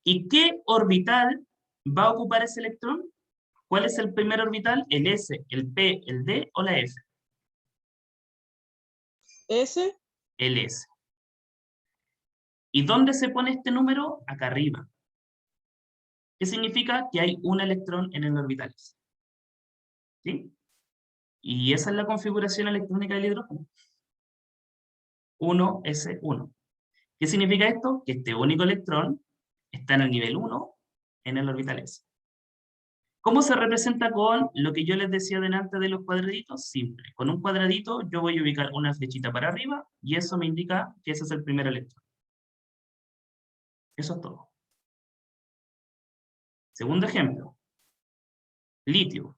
¿Y qué orbital va a ocupar ese electrón? ¿Cuál es el primer orbital? ¿El S, el P, el D o la F? S. El S. ¿Y dónde se pone este número? Acá arriba. ¿Qué significa? Que hay un electrón en el orbital S. ¿Sí? Y esa es la configuración electrónica del hidrógeno. 1s1. ¿Qué significa esto? Que este único electrón está en el nivel 1 en el orbital S. ¿Cómo se representa con lo que yo les decía delante de los cuadraditos? Simple. Con un cuadradito yo voy a ubicar una flechita para arriba y eso me indica que ese es el primer electrón. Eso es todo. Segundo ejemplo. Litio.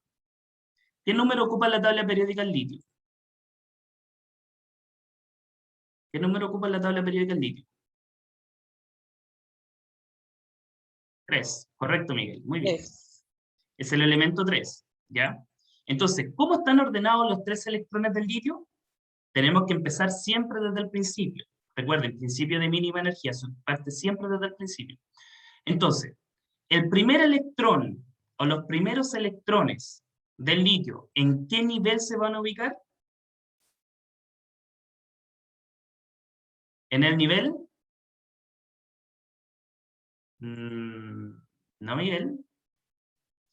¿Qué número ocupa la tabla periódica el litio? ¿Qué número ocupa la tabla periódica el litio? 3. Correcto, Miguel. Muy bien. Es el elemento 3, ¿ya? Entonces, ¿cómo están ordenados los 3 electrones del litio? Tenemos que empezar siempre desde el principio. Recuerden, principio de mínima energía, parte siempre desde el principio. Entonces, el primer electrón, o los primeros electrones del litio, ¿en qué nivel se van a ubicar? ¿En el nivel? No, Miguel.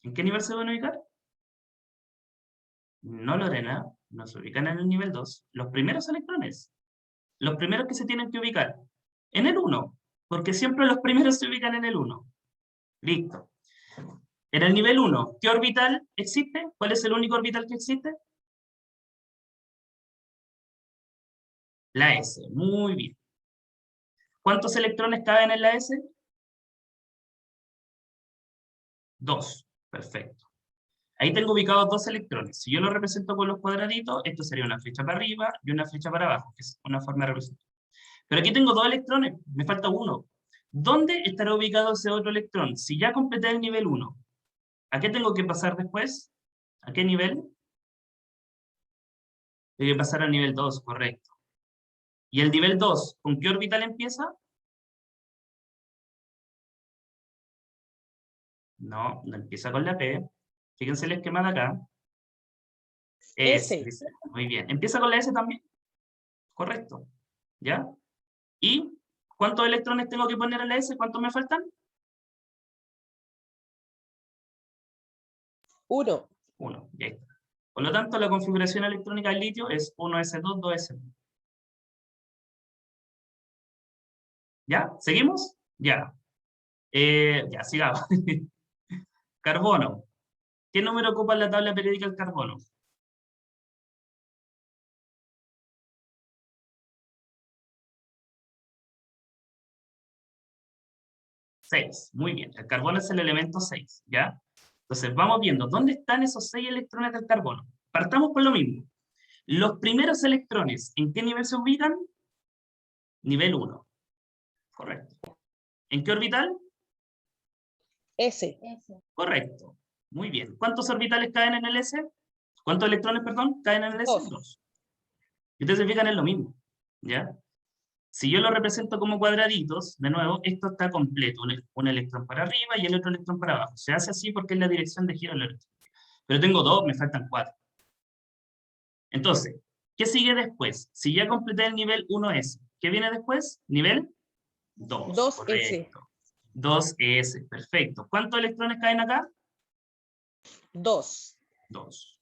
¿En qué nivel se van a ubicar? No, Lorena, no se ubican en el nivel 2. Los primeros electrones, los primeros que se tienen que ubicar, en el 1, porque siempre los primeros se ubican en el 1. Listo. En el nivel 1, ¿qué orbital existe? ¿Cuál es el único orbital que existe? La S. Muy bien. ¿Cuántos electrones caben en la S? 2. Perfecto. Ahí tengo ubicados 2 electrones. Si yo lo represento con los cuadraditos, esto sería una flecha para arriba y una flecha para abajo, que es una forma de representar. Pero aquí tengo 2 electrones, me falta uno. ¿Dónde estará ubicado ese otro electrón? Si ya completé el nivel 1, ¿a qué tengo que pasar después? ¿A qué nivel? Tengo que pasar al nivel 2, correcto. ¿Y el nivel 2, con qué orbital empieza? No, no empieza con la P. Fíjense el esquema de acá. S. Muy bien. ¿Empieza con la S también? Correcto. ¿Ya? ¿Y cuántos electrones tengo que poner en la S? ¿Cuántos me faltan? 1. 1. Ya está. Por lo tanto, la configuración electrónica del litio es 1s2, 2s1. ¿Ya? ¿Seguimos? Ya. Ya, sigamos. Carbono. ¿Qué número ocupa en la tabla periódica el carbono? Seis. Muy bien. El carbono es el elemento 6, ¿ya? Entonces, vamos viendo, ¿dónde están esos 6 electrones del carbono? Partamos por lo mismo. Los primeros electrones, ¿en qué nivel se ubican? Nivel 1. Correcto. ¿En qué orbital? S. Correcto. Muy bien. ¿Cuántos orbitales caen en el S? ¿Cuántos electrones, perdón, caen en el S? 2. 2. Y ustedes se fijan en lo mismo, ¿ya? Si yo lo represento como cuadraditos, de nuevo, esto está completo. Un electrón para arriba y el otro electrón para abajo. Se hace así porque es la dirección de giro del electrón. Pero tengo 2, me faltan 4. Entonces, ¿qué sigue después? Si ya completé el nivel 1S, ¿qué viene después? Nivel 2. 2S. Correcto. 2s, perfecto. ¿Cuántos electrones caen acá? 2. 2.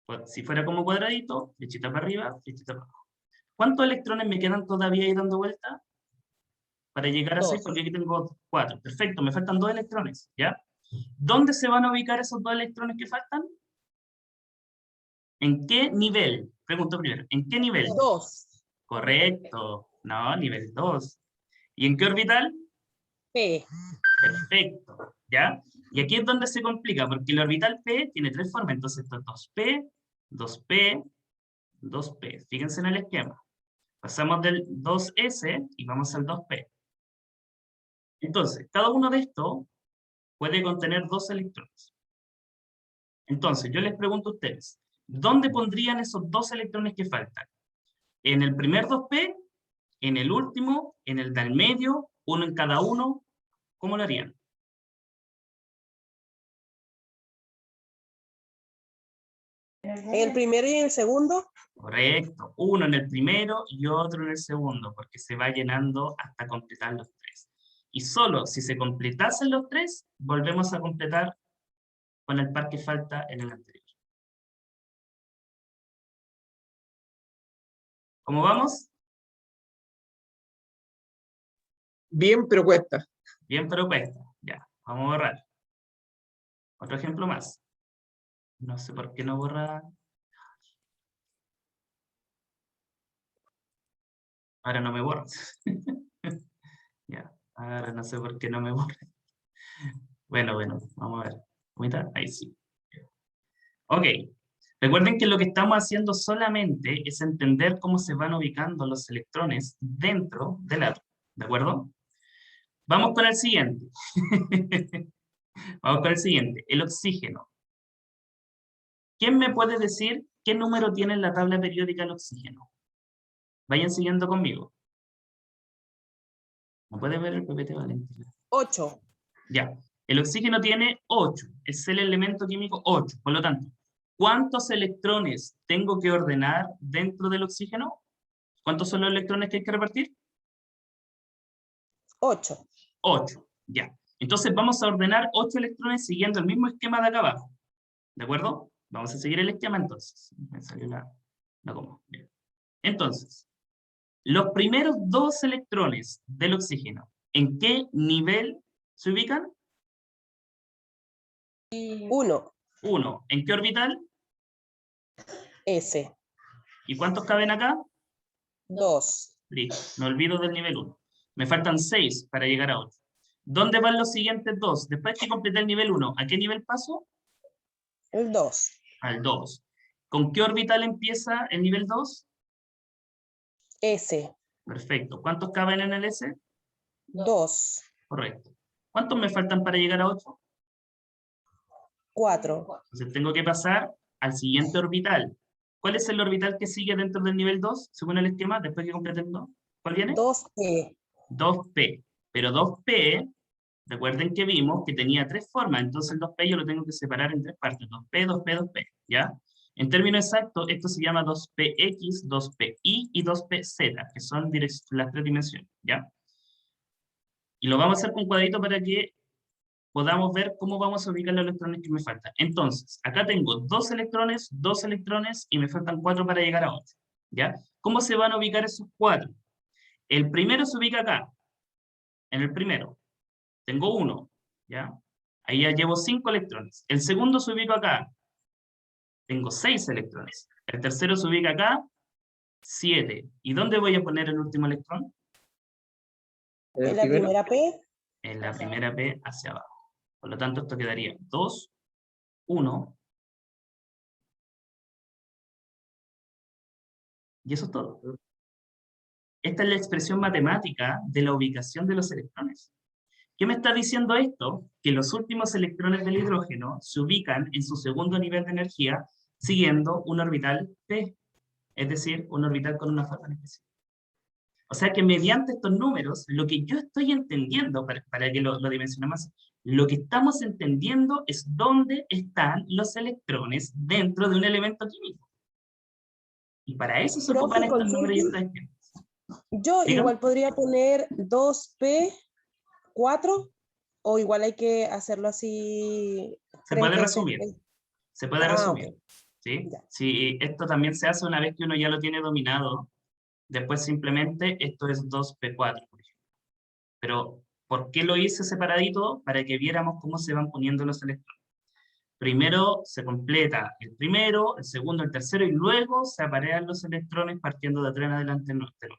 Pues, si fuera como cuadradito, flechita para arriba, flechita para abajo. ¿Cuántos electrones me quedan todavía ahí dando vuelta? Para llegar a 6, 2. porque aquí tengo 4. Perfecto, me faltan 2 electrones, ¿ya? ¿Dónde se van a ubicar esos 2 electrones que faltan? ¿En qué nivel? Pregunto primero, ¿en qué nivel? 2. Correcto. No, nivel 2. ¿Y en qué orbital? P. Perfecto, ¿ya? Y aquí es donde se complica, porque el orbital P tiene 3 formas, entonces esto es 2P, 2P, 2P. Fíjense en el esquema. Pasamos del 2S y vamos al 2P. Entonces, cada uno de estos puede contener 2 electrones. Entonces, yo les pregunto a ustedes, ¿dónde pondrían esos 2 electrones que faltan? ¿En el primer 2P? ¿En el último? ¿En el del medio? ¿Uno en cada uno? ¿Cómo lo harían? ¿El primero y el segundo? Correcto. Uno en el primero y otro en el segundo, porque se va llenando hasta completar los 3. Y solo si se completasen los 3, volvemos a completar con el par que falta en el anterior. ¿Cómo vamos? Bien, pero cuesta. Bien, pero cuesta. Ya, vamos a borrar. Otro ejemplo más. No sé por qué no borra. Ahora no me borra. Ya, ahora no sé por qué no me borra. Bueno, vamos a ver. ¿Cómo está? Ahí sí. Ok. Recuerden que lo que estamos haciendo solamente es entender cómo se van ubicando los electrones dentro del átomo. ¿De acuerdo? Vamos con el siguiente. Vamos con el siguiente. El oxígeno. ¿Quién me puede decir qué número tiene en la tabla periódica el oxígeno? Vayan siguiendo conmigo. ¿No puede ver el PPT, Valentina? 8. Ya. El oxígeno tiene 8. Es el elemento químico 8. Por lo tanto, ¿cuántos electrones tengo que ordenar dentro del oxígeno? ¿Cuántos son los electrones que hay que repartir? 8. 8. Ya. Entonces vamos a ordenar 8 electrones siguiendo el mismo esquema de acá abajo. ¿De acuerdo? Vamos a seguir el esquema entonces. Me salió la coma. Bien. Entonces, los primeros 2 electrones del oxígeno, ¿en qué nivel se ubican? 1. 1. ¿En qué orbital? S. ¿Y cuántos caben acá? 2. Listo. Me olvido del nivel 1. Me faltan 6 para llegar a 8. ¿Dónde van los siguientes 2? Después que completé el nivel 1, ¿a qué nivel paso? El 2. Al 2. ¿Con qué orbital empieza el nivel 2? S. Perfecto. ¿Cuántos caben en el S? 2. Correcto. ¿Cuántos me faltan para llegar a 8? 4. Entonces tengo que pasar al siguiente orbital. ¿Cuál es el orbital que sigue dentro del nivel 2, según el esquema, después que complete el 2? ¿Cuál viene? 2P. 2P. Pero 2P, recuerden que vimos que tenía 3 formas, entonces el 2P yo lo tengo que separar en 3 partes. 2P, 2P, 2P, ¿ya? En términos exactos, esto se llama 2PX, 2PY y 2PZ, que son las 3 dimensiones, ¿ya? Y lo vamos a hacer con cuadrito para que podamos ver cómo vamos a ubicar los electrones que me faltan. Entonces, acá tengo 2 electrones y me faltan 4 para llegar a 8, ¿ya? ¿Cómo se van a ubicar esos 4? El primero se ubica acá, en el primero. Tengo 1, ¿ya? Ahí ya llevo 5 electrones. El segundo se ubica acá. Tengo 6 electrones. El tercero se ubica acá, 7. ¿Y dónde voy a poner el último electrón? En la primera P. En la primera P hacia abajo. Por lo tanto, esto quedaría 2, 1. Y eso es todo. Esta es la expresión matemática de la ubicación de los electrones. ¿Qué me está diciendo esto? Que los últimos electrones del hidrógeno se ubican en su segundo nivel de energía siguiendo un orbital P, es decir, un orbital con una forma especial. O sea que mediante estos números, lo que yo estoy entendiendo, para que lo dimensionemos, lo que estamos entendiendo es dónde están los electrones dentro de un elemento químico. Y para eso se ocupan estos números y estas esquemas. Yo Diga. igual podría poner 2p4 o igual hay que hacerlo así Se 3 puede veces. resumir. Se puede Ah, resumir. ok. ¿Sí? Ya. Si esto también se hace una vez que uno ya lo tiene dominado, después simplemente esto es 2p4, por ejemplo. Pero, ¿por qué lo hice separadito? Para que viéramos cómo se van poniendo los electrones. Primero se completa el primero, el segundo, el tercero, y luego se aparean los electrones partiendo de atrás en adelante en nuestro,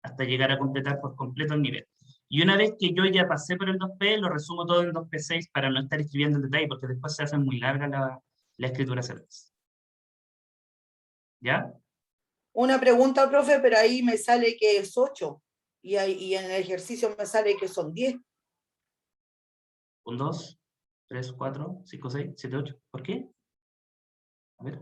hasta llegar a completar por completo el nivel. Y una vez que yo ya pasé por el 2P, lo resumo todo en 2P6 para no estar escribiendo en detalle, porque después se hace muy larga la escritura cerveza. ¿Ya? Una pregunta, profe, pero ahí me sale que es 8 y en el ejercicio me sale que son 10. 1, 2, 3, 4, 5, 6, 7, 8. ¿Por qué? A ver.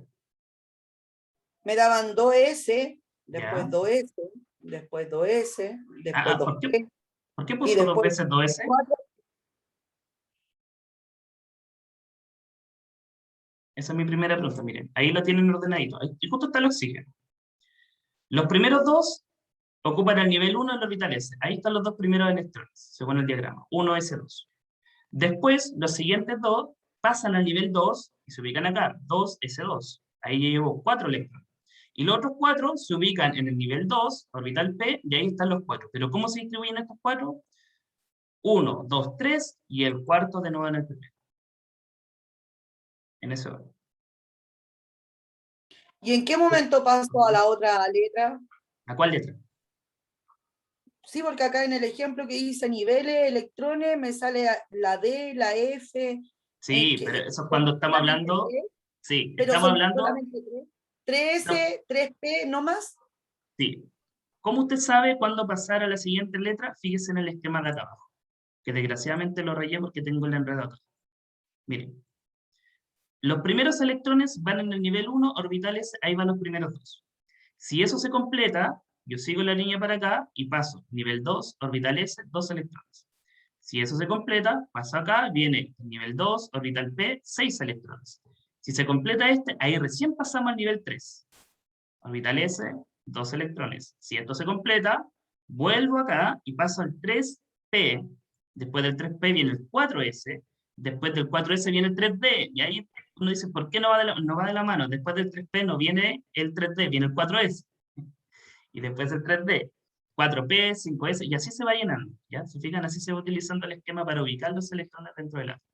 Me daban 2S, después Ya. 2S, después 2S, después ¿Por 2P qué y puso dos después veces 2S? 4. Esa es mi primera pregunta, miren. Ahí lo tienen ordenadito. Y justo está el oxígeno. Los primeros dos ocupan el nivel 1 en el orbital S. Ahí están los dos primeros electrones, según el diagrama. 1s2. Después, los siguientes dos pasan al nivel 2 y se ubican acá. 2s2. Ahí ya llevo 4 electrones. Y los otros 4 se ubican en el nivel 2, orbital P, y ahí están los 4. Pero ¿cómo se distribuyen estos 4? 1, 2, 3, y el cuarto de nuevo en el primero. En ese orden. ¿Y en qué momento paso a la otra letra? ¿A cuál letra? Sí, porque acá en el ejemplo que hice niveles, electrones, me sale la D, la F. Sí, pero eso es cuando estamos hablando. Sí, Pero estamos son hablando. solamente 3S, 3P, ¿no más? Sí. ¿Cómo usted sabe cuándo pasar a la siguiente letra? Fíjese en el esquema de acá abajo, que desgraciadamente lo rayé porque tengo el enredo acá. Miren. Los primeros electrones van en el nivel 1, orbitales, ahí van los primeros dos. Si eso se completa, yo sigo la línea para acá y paso nivel 2, orbital S, 2 electrones. Si eso se completa, paso acá, viene nivel 2, orbital P, 6 electrones. Si se completa este, ahí recién pasamos al nivel 3. Orbital S, 2 electrones. Si esto se completa, vuelvo acá y paso al 3P. Después del 3P viene el 4S. Después del 4S viene el 3D. Y ahí uno dice, ¿por qué no va de la mano? Después del 3P no viene el 3D, viene el 4S. Y después el 3D. 4P, 5S, y así se va llenando. ¿Ya? Se fijan, así se va utilizando el esquema para ubicar los electrones dentro del átomo.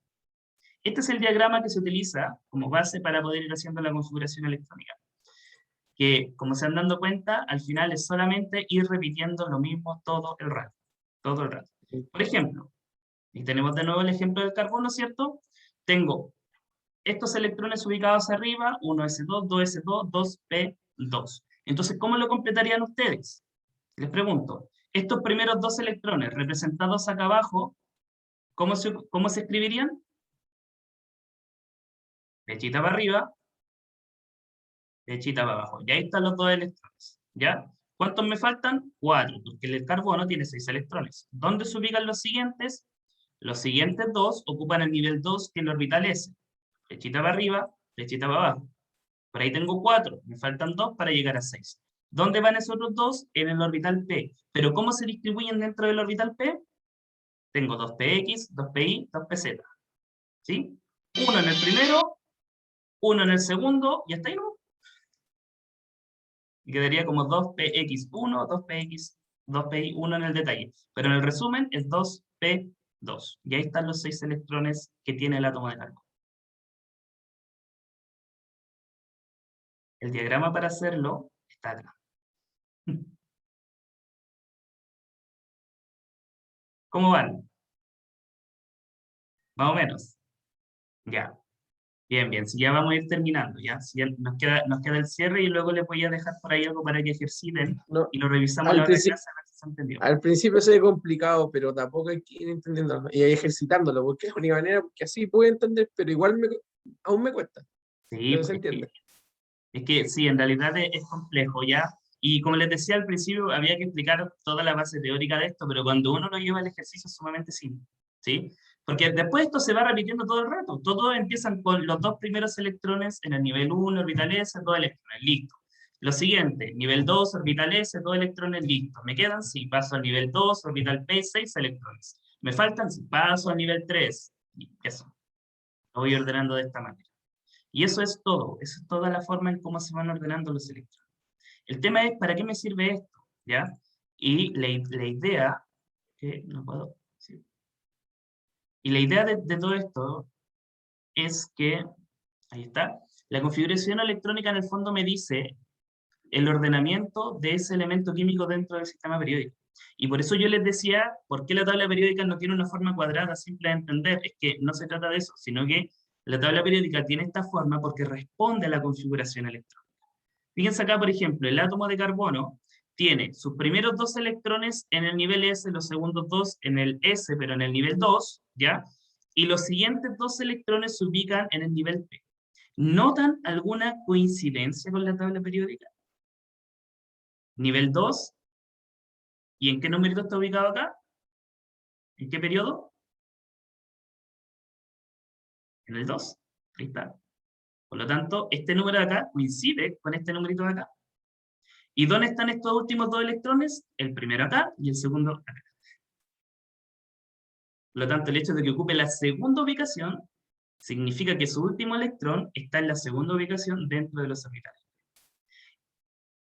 Este es el diagrama que se utiliza como base para poder ir haciendo la configuración electrónica. Que, como se han dado cuenta, al final es solamente ir repitiendo lo mismo todo el rato. Todo el rato. Por ejemplo, y tenemos de nuevo el ejemplo del carbono, ¿cierto? Tengo estos electrones ubicados arriba, 1s2, 2s2, 2p2. Entonces, ¿cómo lo completarían ustedes? Les pregunto, estos primeros dos electrones representados acá abajo, ¿cómo se escribirían? Flechita para arriba, flechita para abajo. Y ahí están los dos electrones, ¿ya? ¿Cuántos me faltan? 4, porque el carbono tiene 6 electrones. ¿Dónde se ubican los siguientes? Los siguientes dos ocupan el nivel 2, que es el orbital S. Flechita para arriba, flechita para abajo. Por ahí tengo 4, me faltan 2 para llegar a 6. ¿Dónde van esos otros 2? En el orbital P. ¿Pero cómo se distribuyen dentro del orbital P? Tengo 2px, 2pi, 2pz. ¿Sí? Uno en el primero, uno en el segundo, y hasta ahí no. Y quedaría como 2px1, 2px, 2pi1 en el detalle. Pero en el resumen es 2p2. Y ahí están los 6 electrones que tiene el átomo de carbono. El diagrama para hacerlo está acá. ¿Cómo van? Más o menos. Ya. Bien, bien. Si ya vamos a ir terminando, ¿ya? Si ya nos queda el cierre y luego les voy a dejar por ahí algo para que ejerciten No, y lo revisamos al la otra principio- clase a ver si se entendió. Al principio se ve complicado, pero tampoco hay que ir entendiéndolo y ejercitándolo, porque es la única manera, porque así puedo entender, pero igual aún me cuesta. Sí, Pero se pues, entiende. es que sí, en realidad es complejo, ¿ya? Y como les decía al principio, había que explicar toda la base teórica de esto, pero cuando uno lo lleva al ejercicio es sumamente simple, ¿sí? Porque después esto se va repitiendo todo el rato. Todos empiezan con los dos primeros electrones en el nivel 1, orbital S, 2 electrones, listo. Lo siguiente, nivel 2, orbital S, 2 electrones, listo. ¿Me quedan? Sí, paso al nivel 2, orbital P, 6 electrones. ¿Me faltan? Sí, paso al nivel 3. Y eso. Lo voy ordenando de esta manera. Y eso es todo. Esa es toda la forma en cómo se van ordenando los electrones. El tema es, ¿para qué me sirve esto? ¿Ya? Y la idea, que no puedo, sí. Y la idea de todo esto es que, ahí está, la configuración electrónica en el fondo me dice el ordenamiento de ese elemento químico dentro del sistema periódico. Y por eso yo les decía, ¿por qué la tabla periódica no tiene una forma cuadrada simple de entender? Es que no se trata de eso, sino que la tabla periódica tiene esta forma porque responde a la configuración electrónica. Fíjense acá, por ejemplo, el átomo de carbono tiene sus primeros 2 electrones en el nivel S, los segundos 2 en el S, pero en el nivel 2, ¿ya? Y los siguientes 2 electrones se ubican en el nivel P. ¿Notan alguna coincidencia con la tabla periódica? Nivel 2. ¿Y en qué numerito está ubicado acá? ¿En qué periodo? En el 2. Ahí está. Por lo tanto, este número de acá coincide con este numerito de acá. ¿Y dónde están estos últimos 2 electrones? El primero acá y el segundo acá. Por lo tanto, el hecho de que ocupe la segunda ubicación significa que su último electrón está en la segunda ubicación dentro de los orbitales.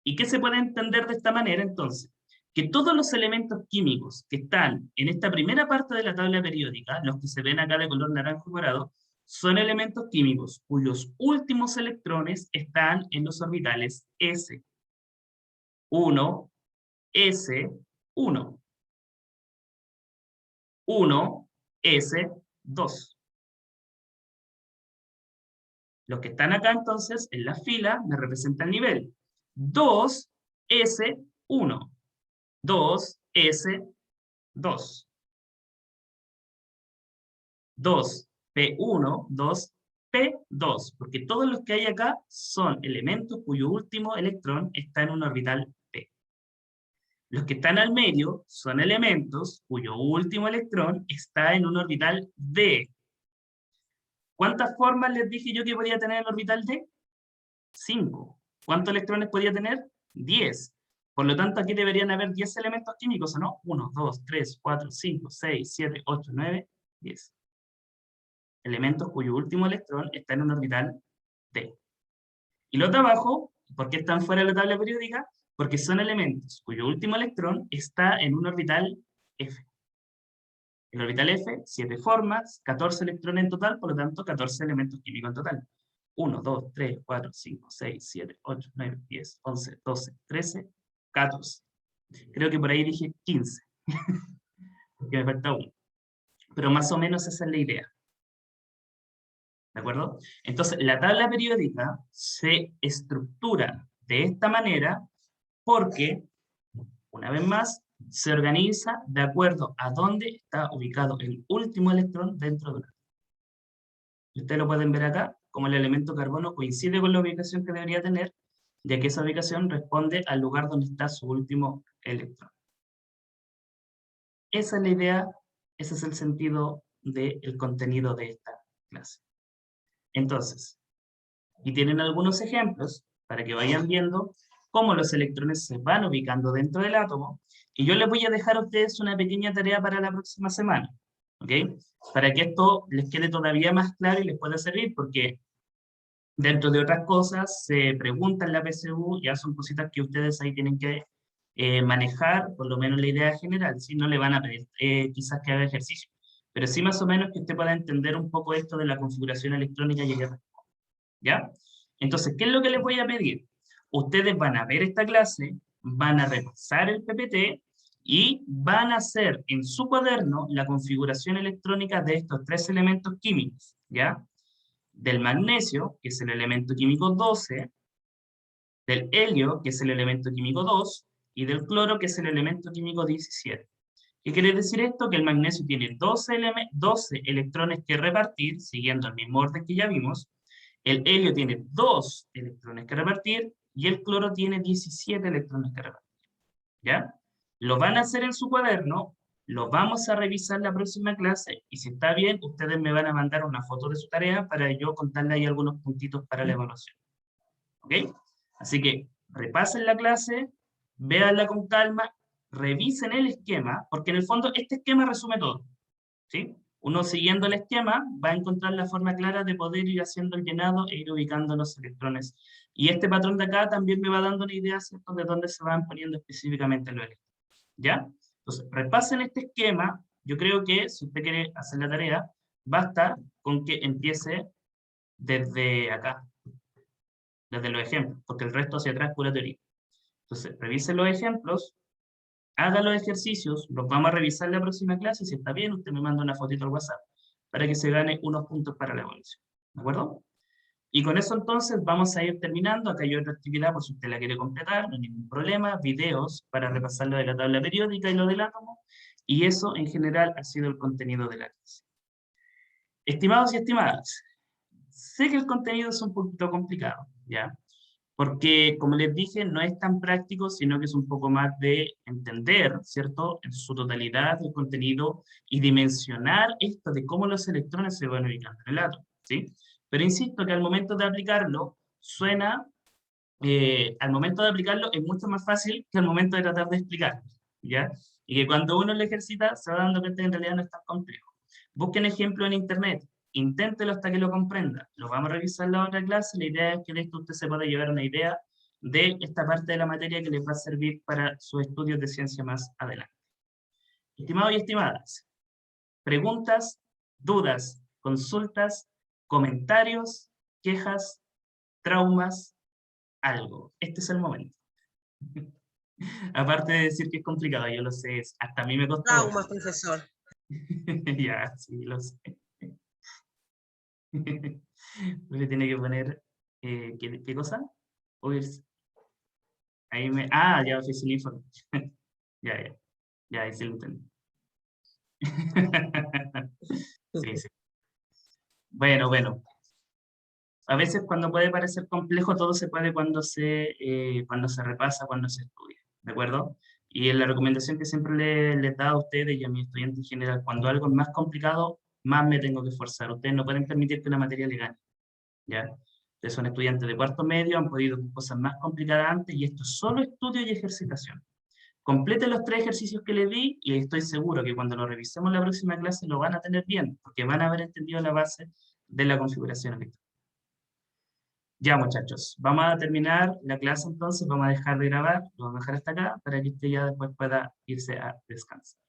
¿Y qué se puede entender de esta manera, entonces? Que todos los elementos químicos que están en esta primera parte de la tabla periódica, los que se ven acá de color naranjo y morado, son elementos químicos cuyos últimos electrones están en los orbitales S. 1, S, 1. 1, S, 2. Los que están acá, entonces, en la fila, me representan el nivel. 2, S, 1. 2, S, 2. 2, P1, 2, P2. Porque todos los que hay acá son elementos cuyo último electrón está en un orbital P. Los que están al medio son elementos cuyo último electrón está en un orbital D. ¿Cuántas formas les dije yo que podía tener el orbital D? 5. ¿Cuántos electrones podía tener? 10. Por lo tanto, aquí deberían haber 10 elementos químicos, ¿o no? 1, 2, 3, 4, 5, 6, 7, 8, 9, 10. Elementos cuyo último electrón está en un orbital D. Y los de abajo, ¿por qué están fuera de la tabla periódica? Porque son elementos cuyo último electrón está en un orbital F. El orbital F, 7 formas, 14 electrones en total, por lo tanto, 14 elementos químicos en total. 1, 2, 3, 4, 5, 6, 7, 8, 9, 10, 11, 12, 13, 14. Creo que por ahí dije 15. Porque me falta uno. Pero más o menos esa es la idea. ¿De acuerdo? Entonces, la tabla periódica se estructura de esta manera porque, una vez más, se organiza de acuerdo a dónde está ubicado el último electrón dentro de una. Y ustedes lo pueden ver acá, como el elemento carbono coincide con la ubicación que debería tener, ya que esa ubicación responde al lugar donde está su último electrón. Esa es la idea, ese es el sentido del contenido de esta clase. Entonces, y tienen algunos ejemplos para que vayan viendo cómo los electrones se van ubicando dentro del átomo, y yo les voy a dejar a ustedes una pequeña tarea para la próxima semana, ¿ok? Para que esto les quede todavía más claro y les pueda servir, porque dentro de otras cosas se pregunta en la PSU, ya son cositas que ustedes ahí tienen que manejar, por lo menos la idea general, si no le van a pedir quizás que haga ejercicio, pero sí más o menos que usted pueda entender un poco esto de la configuración electrónica y el ¿ya? Entonces, ¿qué es lo que les voy a pedir? Ustedes van a ver esta clase, van a repasar el PPT y van a hacer en su cuaderno la configuración electrónica de estos 3 elementos químicos, ¿ya? Del magnesio, que es el elemento químico 12, del helio, que es el elemento químico 2, y del cloro, que es el elemento químico 17. ¿Qué quiere decir esto? Que el magnesio tiene 12 electrones que repartir, siguiendo el mismo orden que ya vimos. El helio tiene 2 electrones que repartir, y el cloro tiene 17 electrones que repartir. ¿Ya? Lo van a hacer en su cuaderno, lo vamos a revisar la próxima clase, y si está bien, ustedes me van a mandar una foto de su tarea para yo contarle ahí algunos puntitos para la evaluación. ¿Ok? Así que repasen la clase, véanla con calma, revisen el esquema, porque en el fondo este esquema resume todo, ¿sí? Uno siguiendo el esquema va a encontrar la forma clara de poder ir haciendo el llenado e ir ubicando los electrones. Y este patrón de acá también me va dando una idea, ¿cierto?, de dónde se van poniendo específicamente los electrones, ¿ya? Entonces, repasen este esquema. Yo creo que si usted quiere hacer la tarea, basta con que empiece desde acá, desde los ejemplos, porque el resto hacia atrás es pura teoría. Entonces, revisen los ejemplos, haga los ejercicios, los vamos a revisar en la próxima clase, si está bien, usted me manda una fotito al WhatsApp, para que se gane unos puntos para la evaluación, ¿de acuerdo? Y con eso entonces vamos a ir terminando. Acá hay otra actividad por si usted la quiere completar, no hay ningún problema, videos para repasar lo de la tabla periódica y lo del átomo, y eso en general ha sido el contenido de la clase. Estimados y estimadas, sé que el contenido es un poquito complicado, ¿ya? Porque, como les dije, no es tan práctico, sino que es un poco más de entender, ¿cierto?, en su totalidad el contenido y dimensionar esto de cómo los electrones se van ubicando en el átomo, ¿sí? Pero insisto que al momento de aplicarlo, al momento de aplicarlo es mucho más fácil que al momento de tratar de explicarlo, ¿ya? Y que cuando uno lo ejercita, se va dando cuenta que en realidad no es tan complejo. Busquen ejemplos en internet, inténtelo hasta que lo comprenda. Lo vamos a revisar en la otra clase. La idea es que de esto usted se pueda llevar una idea de esta parte de la materia que les va a servir para sus estudios de ciencia más adelante. Estimados y estimadas, preguntas, dudas, consultas, comentarios, quejas, traumas, algo. Este es el momento. Aparte de decir que es complicado, yo lo sé, hasta a mí me costó. Traumas, profesor. Ya, sí, lo sé. Le tiene que poner, ¿qué cosa? Oírse. Ahí me, ya, oficina informe. Ya, ahí sí lo entendí. Sí, sí. Bueno. A veces cuando puede parecer complejo, todo se puede cuando se repasa, cuando se estudia, ¿de acuerdo? Y en la recomendación que siempre les da a ustedes y a mis estudiantes en general, cuando algo es más complicado, más me tengo que esforzar. Ustedes no pueden permitir que una materia le gane, ¿ya? Ustedes son estudiantes de cuarto medio, han podido con cosas más complicadas antes, y esto es solo estudio y ejercitación. Completen los 3 ejercicios que les di, y estoy seguro que cuando lo revisemos en la próxima clase lo van a tener bien, porque van a haber entendido la base de la configuración electrónica. Ya, muchachos, vamos a terminar la clase entonces, vamos a dejar de grabar, lo vamos a dejar hasta acá, para que usted ya después pueda irse a descansar.